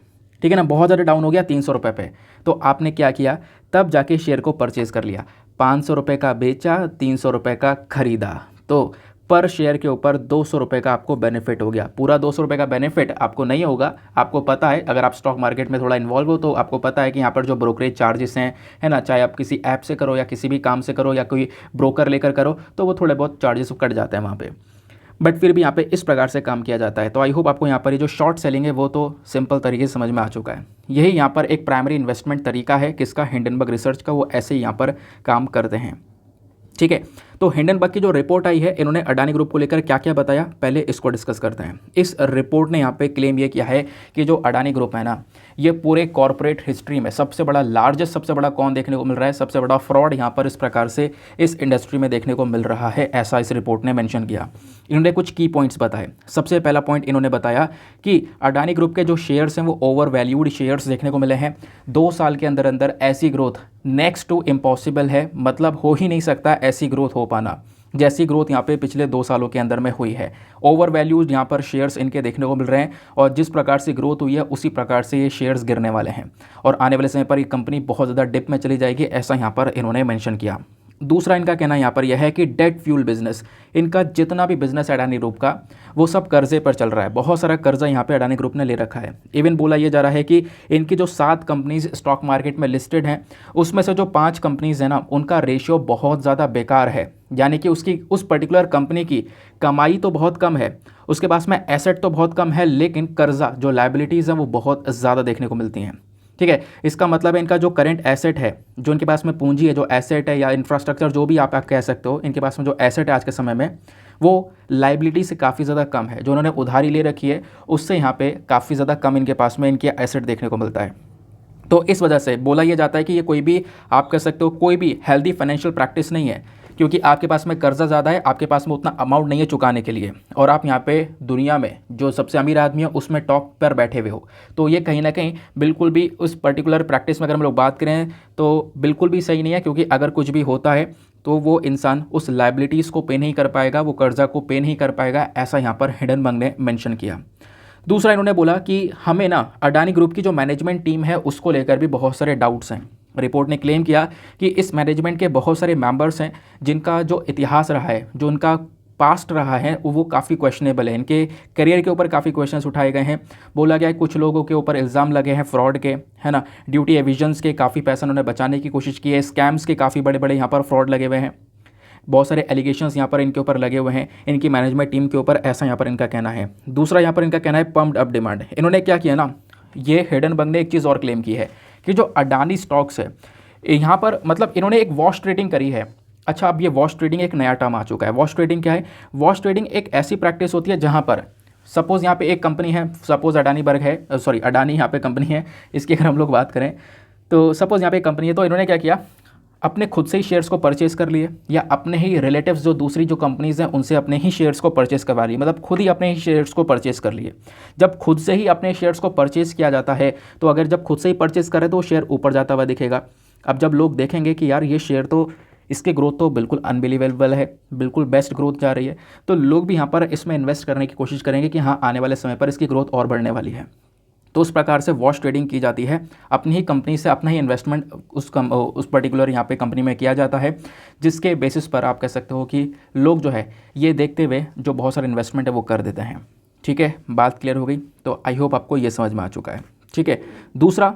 ठीक है ना, बहुत ज़्यादा डाउन हो गया 300 रुपये पे। तो आपने क्या किया, तब जाके शेयर को परचेज़ कर लिया, 500 रुपये का बेचा, 300 रुपये का खरीदा, तो पर शेयर के ऊपर 200 रुपये का आपको बेनिफिट हो गया। पूरा 200 रुपये का बेनिफिट आपको नहीं होगा, आपको पता है, अगर आप स्टॉक मार्केट में थोड़ा इन्वॉल्व हो तो आपको पता है कि यहाँ पर जो ब्रोकरेज चार्जेस हैं, है ना, चाहे आप किसी ऐप से करो या किसी भी काम से करो या कोई ब्रोकर लेकर करो, तो वो थोड़े बहुत चार्जेस कट जाते हैं वहाँ पे, बट फिर भी यहाँ पे इस प्रकार से काम किया जाता है। तो आई होप आपको यहाँ पर ये जो शॉर्ट सेलिंग है वो तो सिंपल तरीके से समझ में आ चुका है। यही यहाँ पर एक प्राइमरी इन्वेस्टमेंट तरीका है किसका, हिंडनबर्ग रिसर्च का, वो ऐसे ही यहाँ पर काम करते हैं, ठीक है। तो हिंडनबर्ग की जो रिपोर्ट आई है, इन्होंने अडानी ग्रुप को लेकर क्या क्या बताया, पहले इसको डिस्कस करते हैं। इस रिपोर्ट ने यहाँ पे क्लेम ये किया है कि जो अडानी ग्रुप है ना, ये पूरे कॉर्पोरेट हिस्ट्री में सबसे बड़ा, लार्जेस्ट, सबसे बड़ा कौन देखने को मिल रहा है, सबसे बड़ा फ्रॉड यहाँ पर इस प्रकार से इस इंडस्ट्री में देखने को मिल रहा है, ऐसा इस रिपोर्ट ने मेंशन किया। इन्होंने कुछ की पॉइंट्स बताए। सबसे पहला पॉइंट इन्होंने बताया कि अडानी ग्रुप के जो शेयर्स हैं वो ओवर वैल्यूड शेयर्स देखने को मिले हैं। 2 साल के अंदर अंदर ऐसी ग्रोथ नेक्स्ट टू इम्पॉसिबल है, मतलब हो ही नहीं सकता ऐसी ग्रोथ हो पाना जैसी ग्रोथ यहाँ पे पिछले 2 सालों के अंदर में हुई है। ओवर वैल्यूज यहाँ पर शेयर्स इनके देखने को मिल रहे हैं और जिस प्रकार से ग्रोथ हुई है उसी प्रकार से ये शेयर्स गिरने वाले हैं और आने वाले समय पर ये कंपनी बहुत ज़्यादा डिप में चली जाएगी, ऐसा यहाँ पर इन्होंने मेंशन किया। दूसरा इनका कहना यहाँ पर यह है कि डेट फ्यूल बिजनेस, इनका जितना भी बिजनेस अडानी ग्रुप का वो सब कर्जे पर चल रहा है। बहुत सारा कर्जा यहाँ पे अडानी ग्रुप ने ले रखा है। इवन बोला ये जा रहा है कि इनकी जो 7 कंपनीज स्टॉक मार्केट में लिस्टेड हैं उसमें से जो 5 कंपनीज हैं ना, उनका रेशियो बहुत ज़्यादा बेकार है, यानी कि उसकी उस पर्टिकुलर कंपनी की कमाई तो बहुत कम है, उसके पास में एसेट तो बहुत कम है, लेकिन कर्जा जो लायबिलिटीज़ हैं वो बहुत ज़्यादा देखने को मिलती हैं, ठीक है। इसका मतलब है इनका जो करंट एसेट है, जो इनके पास में पूंजी है, जो एसेट है या इंफ्रास्ट्रक्चर जो भी आप कह सकते हो, इनके पास में जो एसेट है आज के समय में वो लाइबिलिटी से काफ़ी ज़्यादा कम है। जो उन्होंने उधारी ले रखी है उससे यहाँ पे काफ़ी ज़्यादा कम इनके पास में इनके एसेट देखने को मिलता है। तो इस वजह से बोला यह जाता है कि ये कोई भी आप कह सकते हो कोई भी हेल्दी फाइनेंशियल प्रैक्टिस नहीं है, क्योंकि आपके पास में कर्जा ज़्यादा है, आपके पास में उतना अमाउंट नहीं है चुकाने के लिए, और आप यहाँ पे दुनिया में जो सबसे अमीर आदमी है उसमें टॉप पर बैठे हुए हो। तो ये कहीं ना कहीं बिल्कुल भी उस पर्टिकुलर प्रैक्टिस में अगर हम लोग बात करें तो बिल्कुल भी सही नहीं है, क्योंकि अगर कुछ भी होता है तो वो इंसान उस लाइबिलिटीज़ को पे नहीं कर पाएगा, वो कर्जा को पे नहीं कर पाएगा, ऐसा यहाँ पर हिंडनबर्ग ने मेंशन किया। दूसरा इन्होंने बोला कि हमें ना अडानी ग्रुप की जो मैनेजमेंट टीम है उसको लेकर भी बहुत सारे डाउट्स हैं। रिपोर्ट ने क्लेम किया कि इस मैनेजमेंट के बहुत सारे मेंबर्स हैं जिनका जो इतिहास रहा है, जो उनका पास्ट रहा है वो काफ़ी क्वेश्चनेबल है। इनके करियर के ऊपर काफ़ी क्वेश्चंस उठाए गए हैं। बोला गया है कुछ लोगों के ऊपर इल्ज़ाम लगे हैं फ्रॉड के, है ना, ड्यूटी एविजन्स के, काफ़ी पैसा उन्होंने बचाने की कोशिश की है, स्कैम्स के काफ़ी बड़े बड़े यहाँ पर फ्रॉड लगे हुए हैं, बहुत सारे एलिगेशंस यहाँ पर इनके ऊपर लगे हुए हैं इनकी मैनेजमेंट टीम के ऊपर, ऐसा यहाँ पर इनका कहना है। दूसरा यहाँ पर इनका कहना है पम्प्ड अप डिमांड। इन्होंने क्या किया ना, ये हिंडनबर्ग ने एक चीज़ और क्लेम की है कि जो अडानी स्टॉक्स है यहाँ पर, मतलब इन्होंने एक वॉश ट्रेडिंग करी है। अच्छा, अब ये वॉश ट्रेडिंग एक नया टर्म आ चुका है। वॉश ट्रेडिंग क्या है? वॉश ट्रेडिंग एक ऐसी प्रैक्टिस होती है जहाँ पर सपोज़ यहाँ पे एक कंपनी है, सपोज़ अडानी बर्ग है, सॉरी अडानी यहाँ पे कंपनी है, इसकी अगर हम लोग बात करें तो सपोज़ यहाँ पे एक कंपनी है, तो इन्होंने क्या किया, अपने खुद से ही शेयर्स को परचेस कर लिए या अपने ही रिलेटिव्स जो दूसरी जो कंपनीज़ हैं उनसे अपने ही शेयर्स को परचेस करवा लिए, मतलब खुद ही अपने ही शेयर्स को परचेस कर लिए। जब खुद से ही अपने शेयर्स को परचेस किया जाता है तो अगर जब खुद से ही परचेस करें तो शेयर ऊपर जाता हुआ दिखेगा। अब जब लोग देखेंगे कि यार ये शेयर तो, इसके ग्रोथ तो बिल्कुल अनबिलीवेबल है, बिल्कुल बेस्ट ग्रोथ जा रही है, तो लोग भी यहाँ पर इसमें इन्वेस्ट करने की कोशिश करेंगे कि हाँ आने वाले समय पर इसकी ग्रोथ और बढ़ने वाली है। तो उस प्रकार से वॉश ट्रेडिंग की जाती है, अपनी ही कंपनी से अपना ही इन्वेस्टमेंट उस पर्टिकुलर यहाँ पे कंपनी में किया जाता है, जिसके बेसिस पर आप कह सकते हो कि लोग जो है ये देखते हुए जो बहुत सारे इन्वेस्टमेंट है वो कर देते हैं। ठीक है, बात क्लियर हो गई? तो आई होप आपको ये समझ में आ चुका है। ठीक है, दूसरा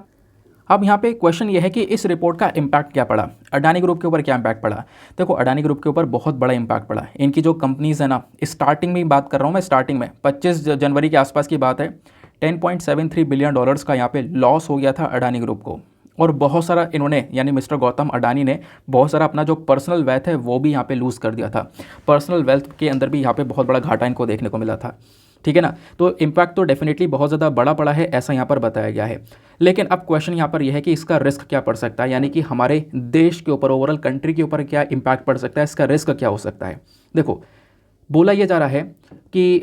अब यहाँ पे क्वेश्चन ये है कि इस रिपोर्ट का इम्पैक्ट क्या पड़ा, अडानी ग्रुप के ऊपर क्या इम्पैक्ट पड़ा। देखो अडानी ग्रुप के ऊपर बहुत बड़ा इम्पैक्ट पड़ा। इनकी जो कंपनीज़ है ना, स्टार्टिंग में बात कर रहा हूँ मैं, स्टार्टिंग में 25 जनवरी के आसपास की बात है, $10.73 बिलियन का यहाँ पे लॉस हो गया था अडानी ग्रुप को। और बहुत सारा इन्होंने यानी मिस्टर गौतम अडानी ने बहुत सारा अपना जो पर्सनल वेल्थ है वो भी यहाँ पे लूज़ कर दिया था। पर्सनल वेल्थ के अंदर भी यहाँ पे बहुत बड़ा घाटा इनको देखने को मिला था, ठीक है ना। तो इम्पैक्ट तो डेफिनेटली बहुत ज़्यादा बड़ा पड़ा है, ऐसा यहाँ पर बताया गया है। लेकिन अब क्वेश्चन यहाँ पर यह है कि इसका रिस्क क्या पड़ सकता है, यानी कि हमारे देश के ऊपर, ओवरऑल कंट्री के ऊपर क्या इम्पैक्ट पड़ सकता है, इसका रिस्क क्या हो सकता है। देखो बोला यह जा रहा है कि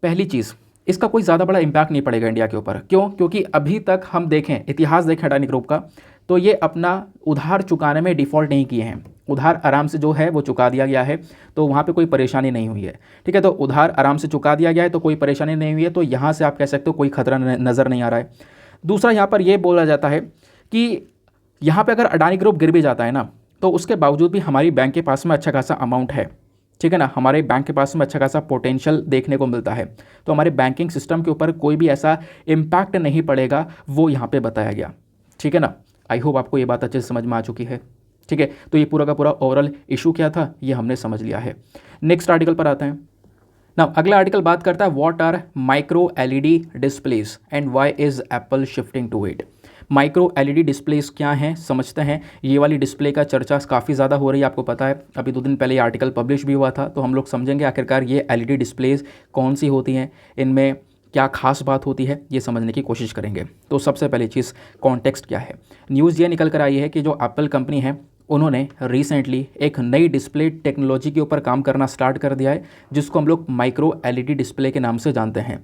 पहली चीज़, इसका कोई ज़्यादा बड़ा इम्पैक्ट नहीं पड़ेगा इंडिया के ऊपर। क्यों? क्योंकि अभी तक हम देखें, इतिहास देखें अडानी ग्रुप का, तो ये अपना उधार चुकाने में डिफ़ॉल्ट नहीं किए हैं। उधार आराम से जो है वो चुका दिया गया है, तो वहाँ पे कोई परेशानी नहीं हुई है, ठीक है। तो उधार आराम से चुका दिया गया है तो कोई परेशानी नहीं हुई है, तो यहाँ से आप कह सकते हो कोई खतरा नज़र नहीं आ रहा है। दूसरा यहाँ पर यह बोला जाता है कि यहाँ पर अगर अडानी ग्रुप गिर भी जाता है ना, तो उसके बावजूद भी हमारी बैंक के पास में अच्छा खासा अमाउंट है, ठीक है ना। हमारे बैंक के पास में अच्छा खासा पोटेंशियल देखने को मिलता है, तो हमारे बैंकिंग सिस्टम के ऊपर कोई भी ऐसा इम्पैक्ट नहीं पड़ेगा, वो यहाँ पे बताया गया, ठीक है ना। आई होप आपको ये बात अच्छे से समझ में आ चुकी है, ठीक है। तो ये पूरा का पूरा ओवरऑल इशू क्या था ये हमने समझ लिया है। नेक्स्ट आर्टिकल पर आते हैं ना। अगला आर्टिकल बात करता है what are micro LED displays and why is Apple shifting to it. Micro LED displays क्या हैं समझते हैं। ये वाली डिस्प्ले का चर्चा काफ़ी ज़्यादा हो रही है, आपको पता है। अभी 2 दिन पहले ये आर्टिकल पब्लिश भी हुआ था, तो हम लोग समझेंगे आखिरकार ये एलईडी डिस्प्लेस कौन सी होती हैं, इनमें क्या खास बात होती है, ये समझने की कोशिश करेंगे। तो सबसे पहली चीज़, कॉन्टेक्स्ट क्या है। न्यूज़ ये निकल कर आई है कि जो एप्पल कंपनी है उन्होंने रिसेंटली एक नई डिस्प्ले टेक्नोलॉजी के ऊपर काम करना स्टार्ट कर दिया है, जिसको हम लोग माइक्रो एलईडी डिस्प्ले के नाम से जानते हैं।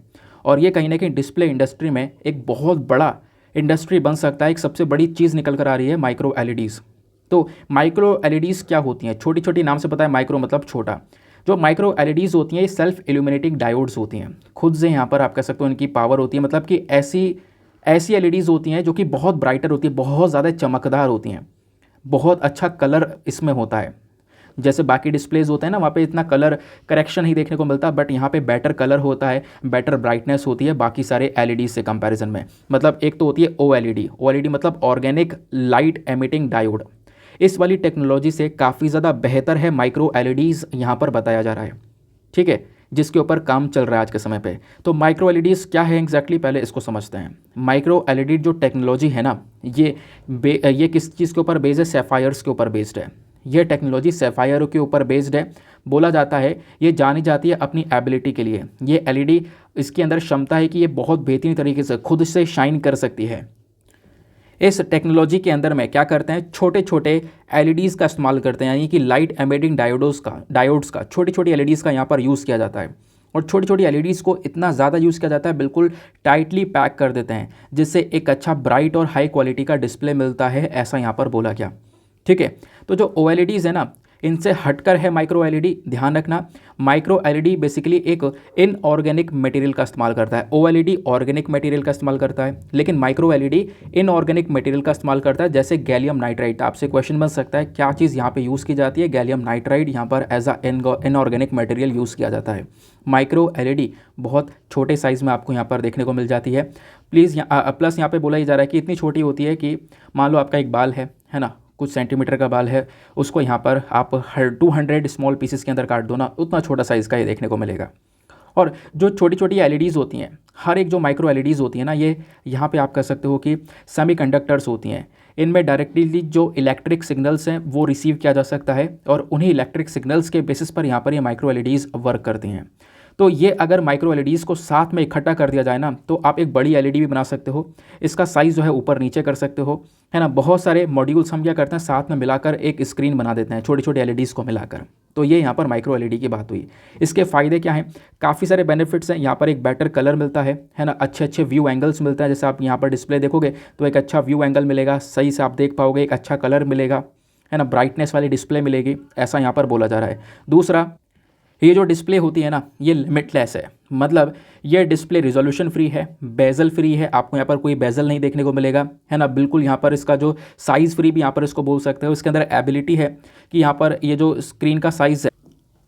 और ये कहीं ना कहीं डिस्प्ले इंडस्ट्री में एक बहुत बड़ा इंडस्ट्री बन सकता है। एक सबसे बड़ी चीज़ निकल कर आ रही है माइक्रो एलईडीज़। तो माइक्रो एलईडीज़ क्या होती हैं? छोटी छोटी, नाम से पता है माइक्रो मतलब छोटा। जो माइक्रो एलईडीज़ होती हैं ये सेल्फ इल्यूमिनेटिंग डायोड्स होती हैं। खुद से यहाँ पर आप कह सकते हो इनकी पावर होती है, मतलब कि ऐसी एलईडीज़ होती हैं जो कि बहुत ब्राइटर होती है, बहुत ज़्यादा चमकदार होती हैं, बहुत अच्छा कलर इसमें होता है। जैसे बाकी डिस्प्लेज होते हैं ना, वहाँ पे इतना कलर करेक्शन ही देखने को मिलता, बट यहाँ पे बेटर कलर होता है, बेटर ब्राइटनेस होती है बाकी सारे एलईडी से कंपैरिजन में। मतलब एक तो होती है ओएलईडी मतलब ऑर्गेनिक लाइट एमिटिंग डायोड। इस वाली टेक्नोलॉजी से काफ़ी ज़्यादा बेहतर है माइक्रो एलईडीज़ यहाँ पर बताया जा रहा है, ठीक है, जिसके ऊपर काम चल रहा है आज के समय पे। तो माइक्रो एलईडीज़ क्या है एग्जैक्टली, पहले इसको समझते हैं। माइक्रो एलईडी जो टेक्नोलॉजी है ना, ये किस चीज़ के ऊपर बेस्ड है? सैफायर्स के ऊपर बेस्ड है। ये टेक्नोलॉजी सैफायर के ऊपर बेस्ड है। बोला जाता है ये जानी जाती है अपनी एबिलिटी के लिए। ये एलईडी, इसके अंदर क्षमता है कि ये बहुत बेहतरीन तरीके से खुद से शाइन कर सकती है। इस टेक्नोलॉजी के अंदर में क्या करते हैं, छोटे छोटे एलईडीज़ का इस्तेमाल करते हैं, यानी कि लाइट एमिटिंग डायोड्स का छोटी छोटी एलईडीज़ का यहाँ पर यूज़ किया जाता है। और छोटी छोटी एलईडीज़ को इतना ज़्यादा यूज़ किया जाता है, बिल्कुल टाइटली पैक कर देते हैं, जिससे एक अच्छा ब्राइट और हाई क्वालिटी का डिस्प्ले मिलता है, ऐसा यहाँ पर बोला गया, ठीक है। तो जो ओएलईडीज़ है ना, इनसे हटकर है माइक्रो एलईडी। ध्यान रखना, माइक्रो एलईडी बेसिकली एक इनऑर्गेनिक मटेरियल का इस्तेमाल करता है। ओएलईडी ऑर्गेनिक मटेरियल का इस्तेमाल करता है, लेकिन माइक्रो एलईडी इनऑर्गेनिक मटेरियल का इस्तेमाल करता है, जैसे गैलियम नाइट्राइड। आपसे क्वेश्चन बन सकता है क्या चीज़ यहाँ पे यूज़ की जाती है? गैलियम नाइट्राइड यहाँ पर as a inorganic material use किया जाता है। माइक्रो एलईडी बहुत छोटे साइज़ में आपको यहाँ पर देखने को मिल जाती है। प्लीज़ प्लस यहाँ पे बोला ही जा रहा है कि इतनी छोटी होती है कि मान लो आपका एक बाल है ना, कुछ सेंटीमीटर का बाल है, उसको यहाँ पर आप 200 स्मॉल पीसेस के अंदर काट दो ना, उतना छोटा साइज़ का ये देखने को मिलेगा। और जो छोटी छोटी एलईडीज़ होती हैं, हर एक जो माइक्रो एलईडीज़ होती हैं ना, ये यहाँ पे आप कह सकते हो कि सेमीकंडक्टर्स होती हैं। इनमें डायरेक्टली जो इलेक्ट्रिक सिग्नल्स हैं वो रिसीव किया जा सकता है, और उन्हीं इलेक्ट्रिक सिग्नल्स के बेसिस पर यहाँ पर ये माइक्रो एलईडीज़ वर्क करती हैं। तो ये अगर माइक्रो एलईडीज़ को साथ में इकट्ठा कर दिया जाए ना, तो आप एक बड़ी एलईडी भी बना सकते हो। इसका साइज़ जो है ऊपर नीचे कर सकते हो, है ना। बहुत सारे मॉड्यूल्स हम क्या करते हैं, साथ में मिलाकर एक स्क्रीन बना देते हैं, छोटी छोटी एलईडीज़ को मिलाकर। तो ये यहाँ पर माइक्रो एलईडी की बात हुई। इसके फ़ायदे क्या हैं? काफ़ी सारे बेनिफिट्स हैं। यहाँ पर एक बेटर कलर मिलता है ना, अच्छे अच्छे व्यू एंगल्स मिलता है। जैसे आप यहाँ पर डिस्प्ले देखोगे तो एक अच्छा व्यू एंगल मिलेगा, सही से आप देख पाओगे, एक अच्छा कलर मिलेगा, है ना, ब्राइटनेस वाली डिस्प्ले मिलेगी, ऐसा यहाँ पर बोला जा रहा है। दूसरा, ये जो डिस्प्ले होती है ना, ये लिमिटलेस है। मतलब ये डिस्प्ले रिजोल्यूशन फ्री है, बेजल फ्री है, आपको यहाँ पर कोई बेजल नहीं देखने को मिलेगा, है ना। बिल्कुल यहाँ पर इसका जो साइज़ फ्री भी यहाँ पर इसको बोल सकते हो। इसके अंदर एबिलिटी है कि यहाँ पर ये जो स्क्रीन का साइज़ है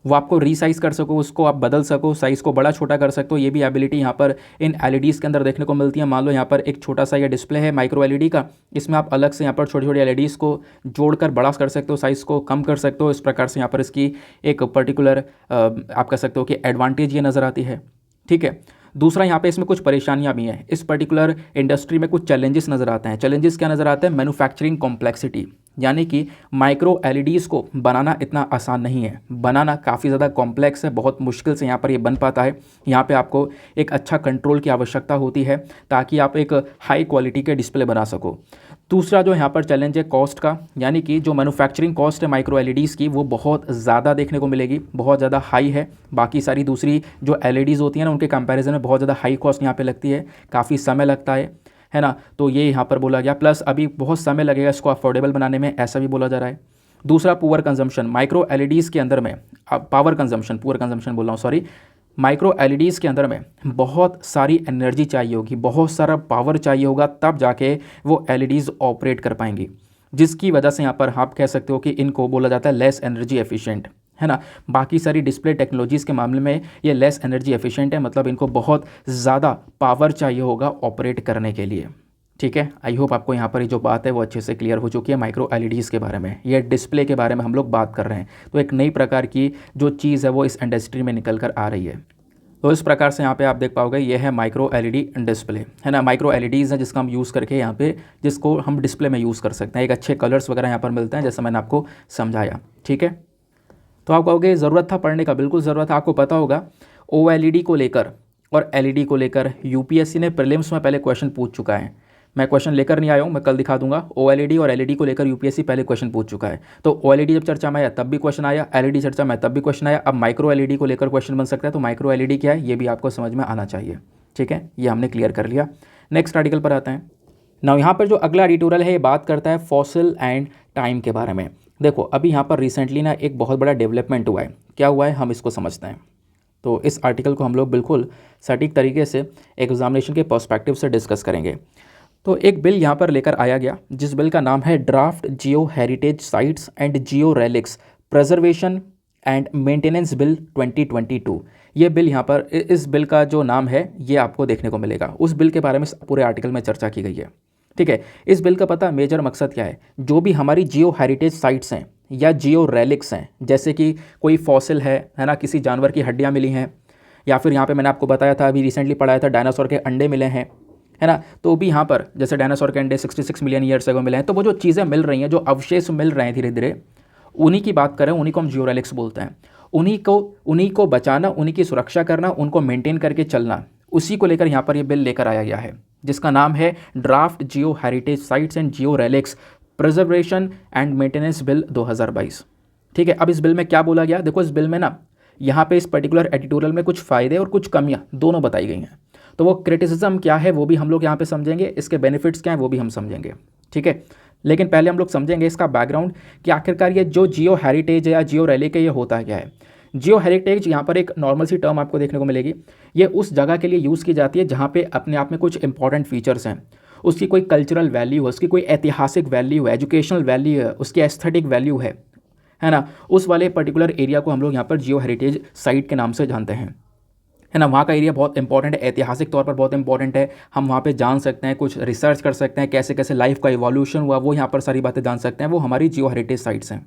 वो आपको रीसाइज़ कर सको, उसको आप बदल सको, साइज़ को बड़ा छोटा कर सकते हो। ये भी एबिलिटी यहाँ पर इन एलईडीज़ के अंदर देखने को मिलती है। मान लो यहाँ पर एक छोटा सा ये डिस्प्ले है माइक्रो एलईडी का, इसमें आप अलग से यहाँ पर छोटी छोटी एलईडीज़ को जोड़कर बड़ा कर सकते हो, साइज़ को कम कर सकते हो। इस प्रकार से यहाँ पर इसकी एक पर्टिकुलर आप कह सकते हो कि एडवांटेज ये नज़र आती है। ठीक है, दूसरा यहाँ पे इसमें कुछ परेशानियाँ भी हैं। इस पर्टिकुलर इंडस्ट्री में कुछ चैलेंजेस नज़र आते हैं। चैलेंजेस क्या नज़र आते हैं? मैन्युफैक्चरिंग कॉम्प्लेक्सिटी, यानी कि माइक्रो एलईडीज़ को बनाना इतना आसान नहीं है, बनाना काफ़ी ज़्यादा कॉम्प्लेक्स है, बहुत मुश्किल से यहाँ पर ये बन पाता है। यहाँ पे आपको एक अच्छा कंट्रोल की आवश्यकता होती है ताकि आप एक हाई क्वालिटी के डिस्प्ले बना सको। दूसरा जो यहाँ पर चैलेंज है कॉस्ट का, यानी कि जो मैन्युफैक्चरिंग कॉस्ट है माइक्रो एलईडीज़ की वो बहुत ज़्यादा देखने को मिलेगी, बहुत ज़्यादा हाई है। बाकी सारी दूसरी जो एलईडीज़ होती हैं ना उनके कंपैरिजन में बहुत ज़्यादा हाई कॉस्ट यहाँ पे लगती है, काफ़ी समय लगता है ना। तो ये यहाँ पर बोला गया, प्लस अभी बहुत समय लगेगा इसको अफोर्डेबल बनाने में, ऐसा भी बोला जा रहा है। दूसरा पुअर कंजम्पशन, माइक्रो एलईडीज़ के अंदर में पावर कंजम्पशन, पुअर कंजम्पशन बोल रहा हूँ सॉरी, माइक्रो एलईडीज़ के अंदर में बहुत सारी एनर्जी चाहिए होगी, बहुत सारा पावर चाहिए होगा, तब जाके वो एलईडीज़ ऑपरेट कर पाएंगी, जिसकी वजह से यहाँ पर आप कह सकते हो कि इनको बोला जाता है लेस एनर्जी एफिशिएंट, है ना। बाकी सारी डिस्प्ले टेक्नोलॉजीज़ के मामले में ये लेस एनर्जी एफिशिएंट है, मतलब इनको बहुत ज़्यादा पावर चाहिए होगा ऑपरेट करने के लिए। ठीक है, आई होप आपको यहाँ पर ये जो बात है वो अच्छे से क्लियर हो चुकी है माइक्रो एलईडीज़ के बारे में। ये डिस्प्ले के बारे में हम लोग बात कर रहे हैं, तो एक नई प्रकार की जो चीज़ है वो इस इंडस्ट्री में निकल कर आ रही है। तो इस प्रकार से यहाँ पे आप देख पाओगे ये है माइक्रो एलईडी डिस्प्ले, है ना। माइक्रो एलईडीज़ है जिसका हम यूज़ करके यहाँ पे जिसको हम डिस्प्ले में यूज़ कर सकते हैं। एक अच्छे कलर्स वगैरह यहाँ पर मिलते हैं, जैसा मैंने आपको समझाया। ठीक है, तो आप कहोगे ज़रूरत था पढ़ने का, बिल्कुल ज़रूरत था। आपको पता होगा ओएलईडी को लेकर और एलईडी को लेकर यूपीएससी ने प्रीलिम्स में पहले क्वेश्चन पूछ चुका है। मैं क्वेश्चन लेकर नहीं आया हूँ, मैं कल दिखा दूंगा। ओएलईडी और एलईडी को लेकर यूपीएससी पहले क्वेश्चन पूछ चुका है। तो ओएलईडी जब चर्चा में आया तब भी क्वेश्चन आया, एलईडी चर्चा में तब भी क्वेश्चन आया। अब माइक्रो एलईडी को लेकर क्वेश्चन बन सकता है, तो माइक्रो एलईडी क्या है ये भी आपको समझ में आना चाहिए। ठीक है, ये हमने क्लियर कर लिया। नेक्स्ट आर्टिकल पर आते हैं। नाउ यहाँ पर जो अगला एडिटोरियल है ये बात करता है फॉसिल एंड टाइम के बारे में। देखो अभी यहाँ पर रिसेंटली ना एक बहुत बड़ा डेवलपमेंट हुआ है। क्या हुआ है हम इसको समझते हैं। तो इस आर्टिकल को हम लोग बिल्कुल सटीक तरीके से एग्जामिनेशन के पर्सपेक्टिव से डिस्कस करेंगे। तो एक बिल यहाँ पर लेकर आया गया जिस बिल का नाम है draft Jio heritage sites and Jio relics preservation and maintenance bill 2022। ये बिल यहाँ पर इस बिल का जो नाम है ये आपको देखने को मिलेगा। उस बिल के बारे में पूरे आर्टिकल में चर्चा की गई है। ठीक है, इस बिल का पता मेजर मकसद क्या है? जो भी हमारी जियो हेरिटेज साइट्स हैं या जियो रेलिक्स हैं, जैसे कि कोई फॉसिल है ना, किसी जानवर की हड्डियाँ मिली हैं, या फिर यहाँ पे मैंने आपको बताया था अभी रिसेंटली पढ़ाया था डायनासोर के अंडे मिले हैं, है ना। तो भी यहाँ पर जैसे डायनासोर के अंडे 66 मिलियन ईयर्स अगो मिले हैं, तो वो जो चीज़ें मिल रही हैं, जो अवशेष मिल रहे हैं धीरे धीरे, उन्हीं की बात करें, उन्हीं को हम जियो रेलिक्स बोलते हैं। उन्हीं को बचाना, उन्हीं की सुरक्षा करना, उनको मेंटेन करके चलना, उसी को लेकर यहाँ पर ये बिल लेकर आया गया है जिसका नाम है draft Jio heritage sites and Jio relics preservation and maintenance bill 2022। ठीक है, अब इस बिल में क्या बोला गया? देखो इस बिल में ना यहाँ पे इस पर्टिकुलर एडिटोरियल में कुछ फ़ायदे और कुछ कमियाँ दोनों बताई गई हैं। तो वो क्रिटिसिज्म क्या है वो भी हम लोग यहाँ पे समझेंगे, इसके बेनिफिट्स क्या हैं वो भी हम समझेंगे। ठीक है, लेकिन पहले हम लोग समझेंगे इसका बैकग्राउंड कि आखिरकार ये जो जियो हेरिटेज या जियो रेलिक है ये होता क्या है। जियो हेरिटेज यहाँ पर एक नॉर्मल सी टर्म आपको देखने को मिलेगी। ये उस जगह के लिए यूज़ की जाती है जहाँ पे अपने आप में कुछ इंपॉर्टेंट फीचर्स हैं, उसकी कोई कल्चरल वैल्यू है, उसकी कोई ऐतिहासिक वैल्यू है, एजुकेशनल वैल्यू है, उसकी एस्थेटिक वैल्यू है ना। उस वाले पर्टिकुलर एरिया को हम लोग यहाँ पर जियो हेरिटेज साइट के नाम से जानते हैं, है ना। वहाँ का एरिया बहुत इंपॉर्टेंट है, ऐतिहासिक तौर पर बहुत इंपॉर्टेंट है। हम वहाँ पे जान सकते हैं, कुछ रिसर्च कर सकते हैं, कैसे कैसे लाइफ का इवोल्यूशन हुआ, वो यहाँ पर सारी बातें जान सकते हैं। वो हमारी जियो हेरिटेज साइट्स हैं।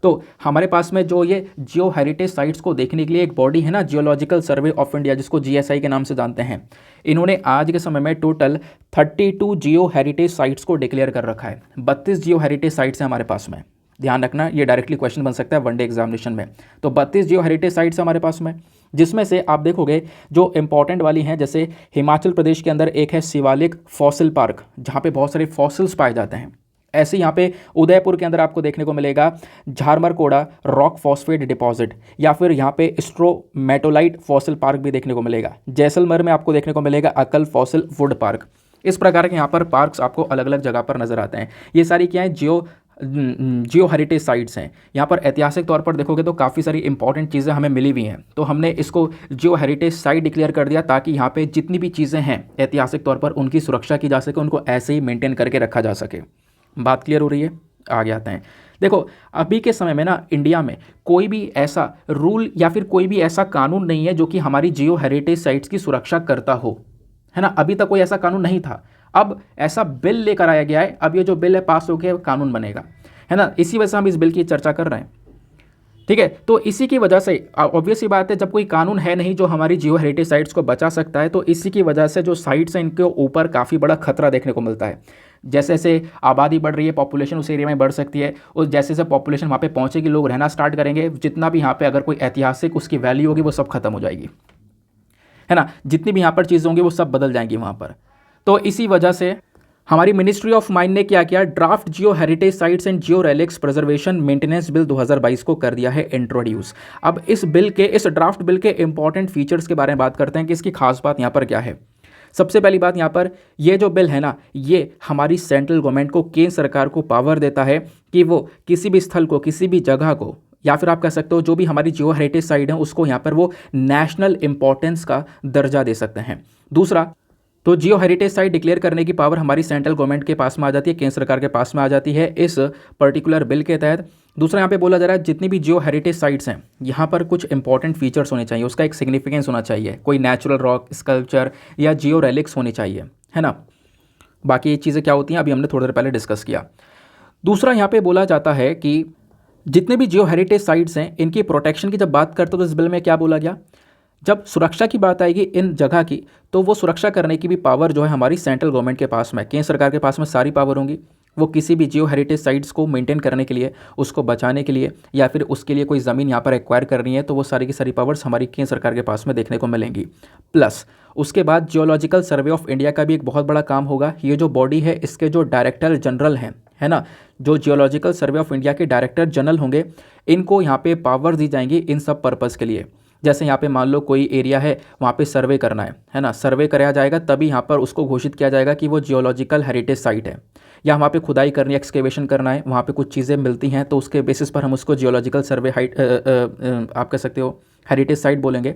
तो हमारे पास में जो ये जियो हेरिटेज साइट्स को देखने के लिए एक बॉडी है ना, जियोलॉजिकल सर्वे ऑफ इंडिया, जिसको जीएसआई के नाम से जानते हैं, इन्होंने आज के समय में टोटल 32 जियो हेरिटेज साइट्स को डिक्लेयर कर रखा है। 32 जियो हेरिटेज साइट्स हैं हमारे पास में। ध्यान रखना, ये डायरेक्टली क्वेश्चन बन सकता है वनडे एग्जामिनेशन में। तो 32 जियो हेरिटेज साइट्स हमारे पास में, जिसमें से आप देखोगे जो इंपॉर्टेंट वाली हैं, जैसे हिमाचल प्रदेश के अंदर एक है शिवालिक फॉसिल पार्क, जहाँ पे बहुत सारे फॉसिल्स पाए जाते हैं। ऐसे यहाँ पे उदयपुर के अंदर आपको देखने को मिलेगा झारमरकोड़ा रॉक फॉस्फेट डिपॉजिट, या फिर यहाँ पे स्ट्रोमेटोलाइट फॉसिल पार्क भी देखने को मिलेगा। जैसलमेर में आपको देखने को मिलेगा अकल फॉसिल वुड पार्क। इस प्रकार के यहाँ पर पार्क्स आपको अलग अलग जगह पर नजर आते हैं। ये सारी क्या है? जियो हेरिटेज साइट्स हैं। यहाँ पर ऐतिहासिक तौर पर देखोगे तो काफ़ी सारी इंपॉर्टेंट चीज़ें हमें मिली हुई हैं, तो हमने इसको जियो हेरिटेज साइट डिक्लेयर कर दिया ताकि यहाँ पे जितनी भी चीज़ें हैं ऐतिहासिक तौर पर उनकी सुरक्षा की जा सके, उनको ऐसे ही मेंटेन करके रखा जा सके। बात क्लियर हो रही है? आगे आते हैं। देखो अभी के समय में ना इंडिया में कोई भी ऐसा रूल या फिर कोई भी ऐसा कानून नहीं है जो कि हमारी जियो हेरिटेज साइट्स की सुरक्षा करता हो, है ना। अभी तक कोई ऐसा कानून नहीं था, अब ऐसा बिल लेकर आया गया है, अब ये जो बिल है पास हो गया कानून बनेगा, है ना। इसी वजह से हम इस बिल की चर्चा कर रहे हैं, ठीक है। तो इसी की वजह से ऑब्वियस सी बात है, जब कोई कानून है नहीं जो हमारी जियो हेरिटेज साइट्स को बचा सकता है, तो इसी की वजह से जो साइट्स हैं इनके ऊपर काफ़ी बड़ा खतरा देखने को मिलता है। जैसे जैसे आबादी बढ़ रही है, पॉपुलेशन उस एरिया में बढ़ सकती है, और जैसे जैसे पॉपुलेशन वहाँ पे पहुँचेगी, लोग रहना स्टार्ट करेंगे, जितना भी यहाँ पे अगर कोई ऐतिहासिक उसकी वैल्यू होगी वो सब खत्म हो जाएगी, है ना। जितनी भी यहाँ पर चीज़ें होंगी वो सब बदल जाएंगी वहाँ पर। तो इसी वजह से हमारी मिनिस्ट्री ऑफ माइंड ने क्या किया, draft Jio heritage sites and Jio relics preservation maintenance bill 2022 को कर दिया है इंट्रोड्यूस। अब इस बिल के, इस ड्राफ्ट बिल के इंपॉर्टेंट फीचर्स के बारे में बात करते हैं कि इसकी खास बात यहाँ पर क्या है। सबसे पहली बात यहाँ पर, ये जो बिल है ना, ये हमारी सेंट्रल गवर्नमेंट को, केंद्र सरकार को पावर देता है कि वो किसी भी स्थल को, किसी भी जगह को, या फिर आप कह सकते हो जो भी हमारी जियो हेरिटेज साइट है उसको यहाँ पर वो नेशनल इंपॉर्टेंस का दर्जा दे सकते हैं। दूसरा, तो जियो हेरिटेज साइट डिक्लेयर करने की पावर हमारी सेंट्रल गवर्नमेंट के पास में आ जाती है, केंद्र सरकार के पास में आ जाती है इस पर्टिकुलर बिल के तहत। दूसरा यहाँ पे बोला जा रहा है जितनी भी जियो हेरिटेज साइट्स हैं यहाँ पर कुछ इंपॉर्टेंट फीचर्स होने चाहिए, उसका एक सिग्निफिकेंस होना चाहिए, कोई नेचुरल रॉक स्कल्पचर या जियो रेलिक्स होनी चाहिए, है ना। बाकी ये चीज़ें क्या होती हैं अभी हमने थोड़ी देर पहले डिस्कस किया। दूसरा यहाँ पे बोला जाता है कि जितने भी जियो हेरिटेज साइट्स हैं इनकी प्रोटेक्शन की जब बात करते हो तो इस बिल में क्या बोला गया, जब सुरक्षा की बात आएगी इन जगह की, तो वो सुरक्षा करने की भी पावर जो है हमारी सेंट्रल गवर्नमेंट के पास में, केंद्र सरकार के पास में सारी पावर होंगी। वो किसी भी जियो हेरिटेज साइट्स को मेंटेन करने के लिए, उसको बचाने के लिए, या फिर उसके लिए कोई ज़मीन यहाँ पर एक्वायर करनी है, तो वो सारी की सारी पावर्स हमारी केंद्र सरकार के पास में देखने को मिलेंगी। प्लस उसके बाद जियोलॉजिकल सर्वे ऑफ इंडिया का भी एक बहुत बड़ा काम होगा। ये जो बॉडी है इसके जो डायरेक्टर जनरल हैं, है ना, जो जियोलॉजिकल सर्वे ऑफ इंडिया के डायरेक्टर जनरल होंगे, इनको यहाँ पे पावर दी जाएंगी इन सब पर्पज़ के लिए। जैसे यहाँ पे मान लो कोई एरिया है, वहाँ पे सर्वे करना है ना, सर्वे कराया जाएगा तभी यहाँ पर उसको घोषित किया जाएगा कि वो जियोलॉजिकल हेरिटेज साइट है। या वहाँ पे खुदाई करनी है, एक्सकेवेशन करना है, वहाँ पे कुछ चीज़ें मिलती हैं तो उसके बेसिस पर हम उसको जियोलॉजिकल सर्वे आप कह सकते हो हेरिटेज साइट बोलेंगे।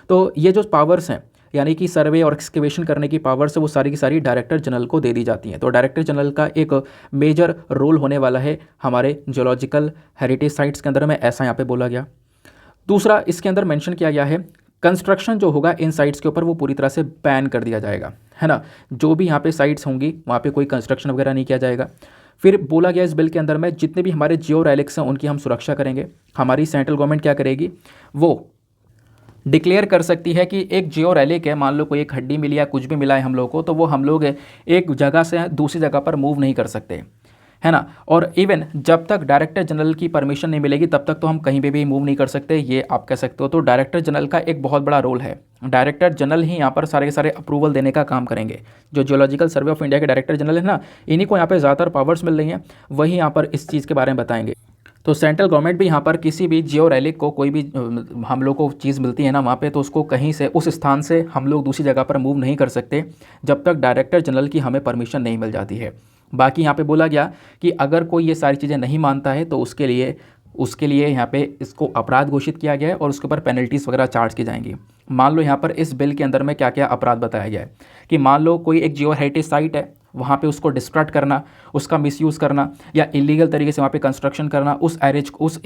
तो ये जो पावर्स हैं यानी कि सर्वे और एक्सकेवेशन करने की पावर्स है वो सारी की सारी डायरेक्टर जनरल को दे दी जाती हैं। तो डायरेक्टर जनरल का एक मेजर रोल होने वाला है हमारे जियोलॉजिकल हेरिटेज साइट्स के अंदर में, ऐसा यहाँ पे बोला गया। दूसरा इसके अंदर मेंशन किया गया है कंस्ट्रक्शन जो होगा इन साइट्स के ऊपर वो पूरी तरह से बैन कर दिया जाएगा, है ना। जो भी यहाँ पे साइट्स होंगी वहाँ पे कोई कंस्ट्रक्शन वगैरह नहीं किया जाएगा। फिर बोला गया इस बिल के अंदर में जितने भी हमारे जियो रेलिक्स हैं उनकी हम सुरक्षा करेंगे। हमारी सेंट्रल गवर्नमेंट क्या करेगी, वो डिक्लेयर कर सकती है कि एक जियो रेलिक है, मान लो कोई एक हड्डी मिली या कुछ भी मिला है हम लोग को, तो वो हम लोग एक जगह से दूसरी जगह पर मूव नहीं कर सकते, है ना। और इवन जब तक डायरेक्टर जनरल की परमिशन नहीं मिलेगी तब तक तो हम कहीं पे भी मूव नहीं कर सकते, ये आप कह सकते हो। तो डायरेक्टर जनरल का एक बहुत बड़ा रोल है, डायरेक्टर जनरल ही यहाँ पर सारे के सारे अप्रूवल देने का काम करेंगे। जो जियोलॉजिकल सर्वे ऑफ इंडिया के डायरेक्टर जनरल है ना, इन्हीं को यहाँ पे ज़्यादातर पावर्स मिल रही हैं, वही यहाँ पर इस चीज़ के बारे में बताएंगे। तो सेंट्रल गवर्नमेंट भी यहाँ पर किसी भी जियो रेलिक को, कोई भी हम लोग को चीज़ मिलती है ना वहाँ पे, तो उसको कहीं से, उस स्थान से हम लोग दूसरी जगह पर मूव नहीं कर सकते जब तक डायरेक्टर जनरल की हमें परमिशन नहीं मिल जाती है। बाकी यहाँ पे बोला गया कि अगर कोई ये सारी चीज़ें नहीं मानता है तो उसके लिए यहाँ पे इसको अपराध घोषित किया गया है और उसके ऊपर पेनल्टीज़ वगैरह चार्ज की जाएंगी। मान लो यहाँ पर इस बिल के अंदर में क्या क्या अपराध बताया गया है कि मान लो कोई एक जियो हेरिटेज साइट है, वहाँ पे उसको डिस्ट्रक्ट करना, उसका मिसयूज़ करना या इलीगल तरीके से वहाँ पे कंस्ट्रक्शन करना, उस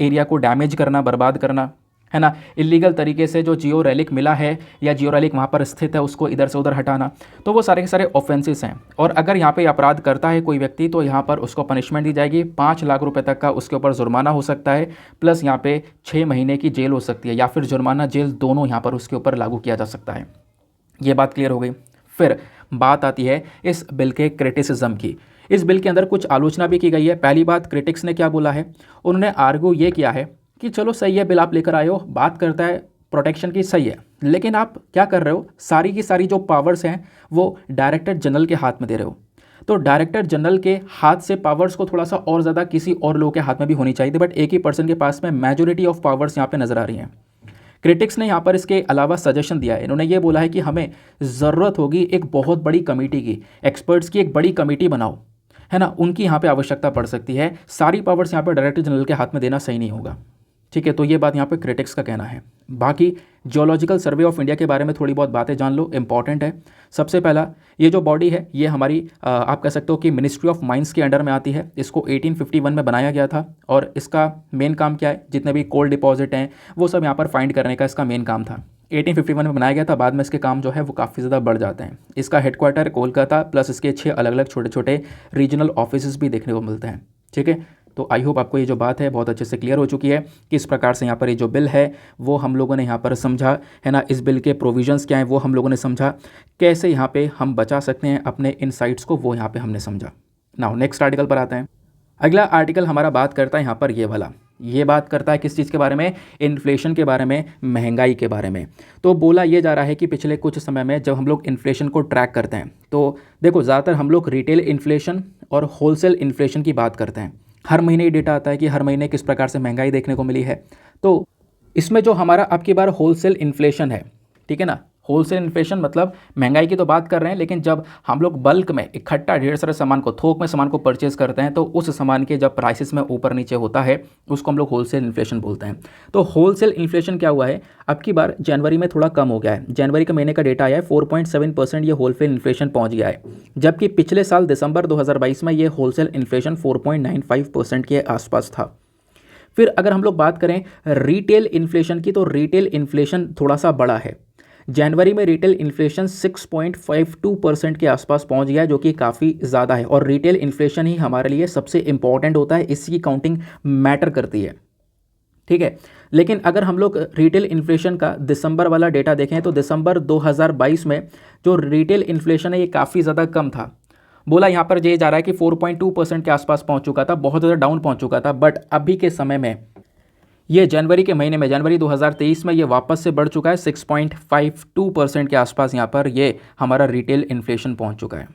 एरिया को डैमेज करना, बर्बाद करना, है ना। इलीगल तरीके से जो जियो रेलिक मिला है या जियो रेलिक वहाँ पर स्थित है उसको इधर से उधर हटाना, तो वो सारे के सारे ऑफेंसेस हैं। और अगर यहाँ पे अपराध करता है कोई व्यक्ति तो यहाँ पर उसको पनिशमेंट दी जाएगी, 5 लाख रुपए तक का उसके ऊपर जुर्माना हो सकता है, प्लस यहाँ पे 6 महीने की जेल हो सकती है, या फिर जुर्माना जेल दोनों यहाँ पर उसके ऊपर लागू किया जा सकता है। ये बात क्लियर हो गई। फिर बात आती है इस बिल के क्रिटिसिज्म की। इस बिल के अंदर कुछ आलोचना भी की गई है। पहली बात, क्रिटिक्स ने क्या बोला है, उन्होंने आर्ग्यू ये किया है कि चलो सही है, बिल आप लेकर आए हो, बात करता है प्रोटेक्शन की, सही है, लेकिन आप क्या कर रहे हो, सारी की सारी जो पावर्स हैं वो डायरेक्टर जनरल के हाथ में दे रहे हो। तो डायरेक्टर जनरल के हाथ से पावर्स को थोड़ा सा और ज़्यादा किसी और लोगों के हाथ में भी होनी चाहिए, बट एक ही पर्सन के पास में मेजॉरिटी ऑफ पावर्स यहाँ पे नज़र आ रही हैं। क्रिटिक्स ने यहाँ पर इसके अलावा सजेशन दिया है। इन्होंने ये बोला है कि हमें ज़रूरत होगी एक बहुत बड़ी कमेटी की, एक्सपर्ट्स की एक बड़ी कमेटी बनाओ, है ना, उनकी यहाँ पे आवश्यकता पड़ सकती है। सारी पावर्स यहाँ पर डायरेक्टर जनरल के हाथ में देना सही नहीं होगा, ठीक है, तो ये बात यहाँ पे क्रिटिक्स का कहना है। बाकी जियोलॉजिकल सर्वे ऑफ इंडिया के बारे में थोड़ी बहुत बातें जान लो, इंपॉर्टेंट है। सबसे पहला, ये जो बॉडी है ये हमारी आप कह सकते हो कि मिनिस्ट्री ऑफ माइंस के अंडर में आती है। इसको 1851 में बनाया गया था और इसका मेन काम क्या है, जितने भी कोल डिपॉजिट हैं वो सब यहाँ पर फाइंड करने का इसका मेन काम था। 1851 में बनाया गया था, बाद में इसके काम जो है वो काफ़ी ज़्यादा बढ़ जाते हैं। इसका हेडक्वार्टर कोलकाता प्लस इसके 6 अलग अलग छोटे छोटे रीजनल ऑफिस भी देखने को मिलते हैं। ठीक है, तो आई होप आपको ये जो बात है बहुत अच्छे से क्लियर हो चुकी है, किस प्रकार से यहाँ पर ये जो बिल है वो हम लोगों ने यहाँ पर समझा है ना, इस बिल के प्रोविजंस क्या हैं वो हम लोगों ने समझा, कैसे यहाँ पे हम बचा सकते हैं अपने इनसाइट्स को वो यहाँ पे हमने समझा। नाउ नेक्स्ट आर्टिकल पर आते हैं। अगला आर्टिकल हमारा बात करता है यहाँ पर ये वाला, ये बात करता है किस चीज़ के बारे में, इन्फ्लेशन के बारे में, महंगाई के बारे में। तो बोला ये जा रहा है कि पिछले कुछ समय में जब हम लोग इन्फ्लेशन को ट्रैक करते हैं तो देखो ज़्यादातर हम लोग रिटेल इन्फ्लेशन और होलसेल इन्फ्लेशन की बात करते हैं। हर महीने ये डेटा आता है कि हर महीने किस प्रकार से महंगाई देखने को मिली है। तो इसमें जो हमारा अब की बार होलसेल इन्फ्लेशन है, ठीक है ना, होलसेल इन्फ्लेशन मतलब महंगाई की तो बात कर रहे हैं, लेकिन जब हम लोग बल्क में इकट्ठा ढेर सारे सामान को, थोक में सामान को परचेज करते हैं तो उस सामान के जब प्राइसेस में ऊपर नीचे होता है उसको हम लोग होलसेल इन्फ्लेशन बोलते हैं। तो होलसेल इन्फ्लेशन क्या हुआ है, अब की बार जनवरी में थोड़ा कम हो गया है। जनवरी के महीने का डेटा आया है 4.7% ये होलसेल इन्फ्लेशन पहुंच गया है, जबकि पिछले साल दिसंबर 2022 में ये होलसेल इन्फ्लेशन 4.95% के आसपास था। फिर अगर हम लोग बात करें रिटेल इन्फ्लेशन की, तो रिटेल इन्फ्लेशन थोड़ा सा बड़ा है। जनवरी में रिटेल इन्फ्लेशन 6.52% के आसपास पहुंच गया, जो कि काफ़ी ज़्यादा है। और रिटेल इन्फ्लेशन ही हमारे लिए सबसे इंपॉर्टेंट होता है, इसकी काउंटिंग मैटर करती है, ठीक है। लेकिन अगर हम लोग रिटेल इन्फ्लेशन का दिसंबर वाला डेटा देखें तो दिसंबर 2022 में जो रिटेल इन्फ्लेशन है ये काफ़ी ज़्यादा कम था। बोला यहाँ पर ये जा रहा है कि 4.2% के आसपास पहुँच चुका था, बहुत ज़्यादा डाउन पहुँच चुका था। बट अभी के समय में ये जनवरी के महीने में, जनवरी 2023 में ये वापस से बढ़ चुका है 6.52% के आसपास यहाँ पर ये हमारा रिटेल इन्फ्लेशन पहुँच चुका है।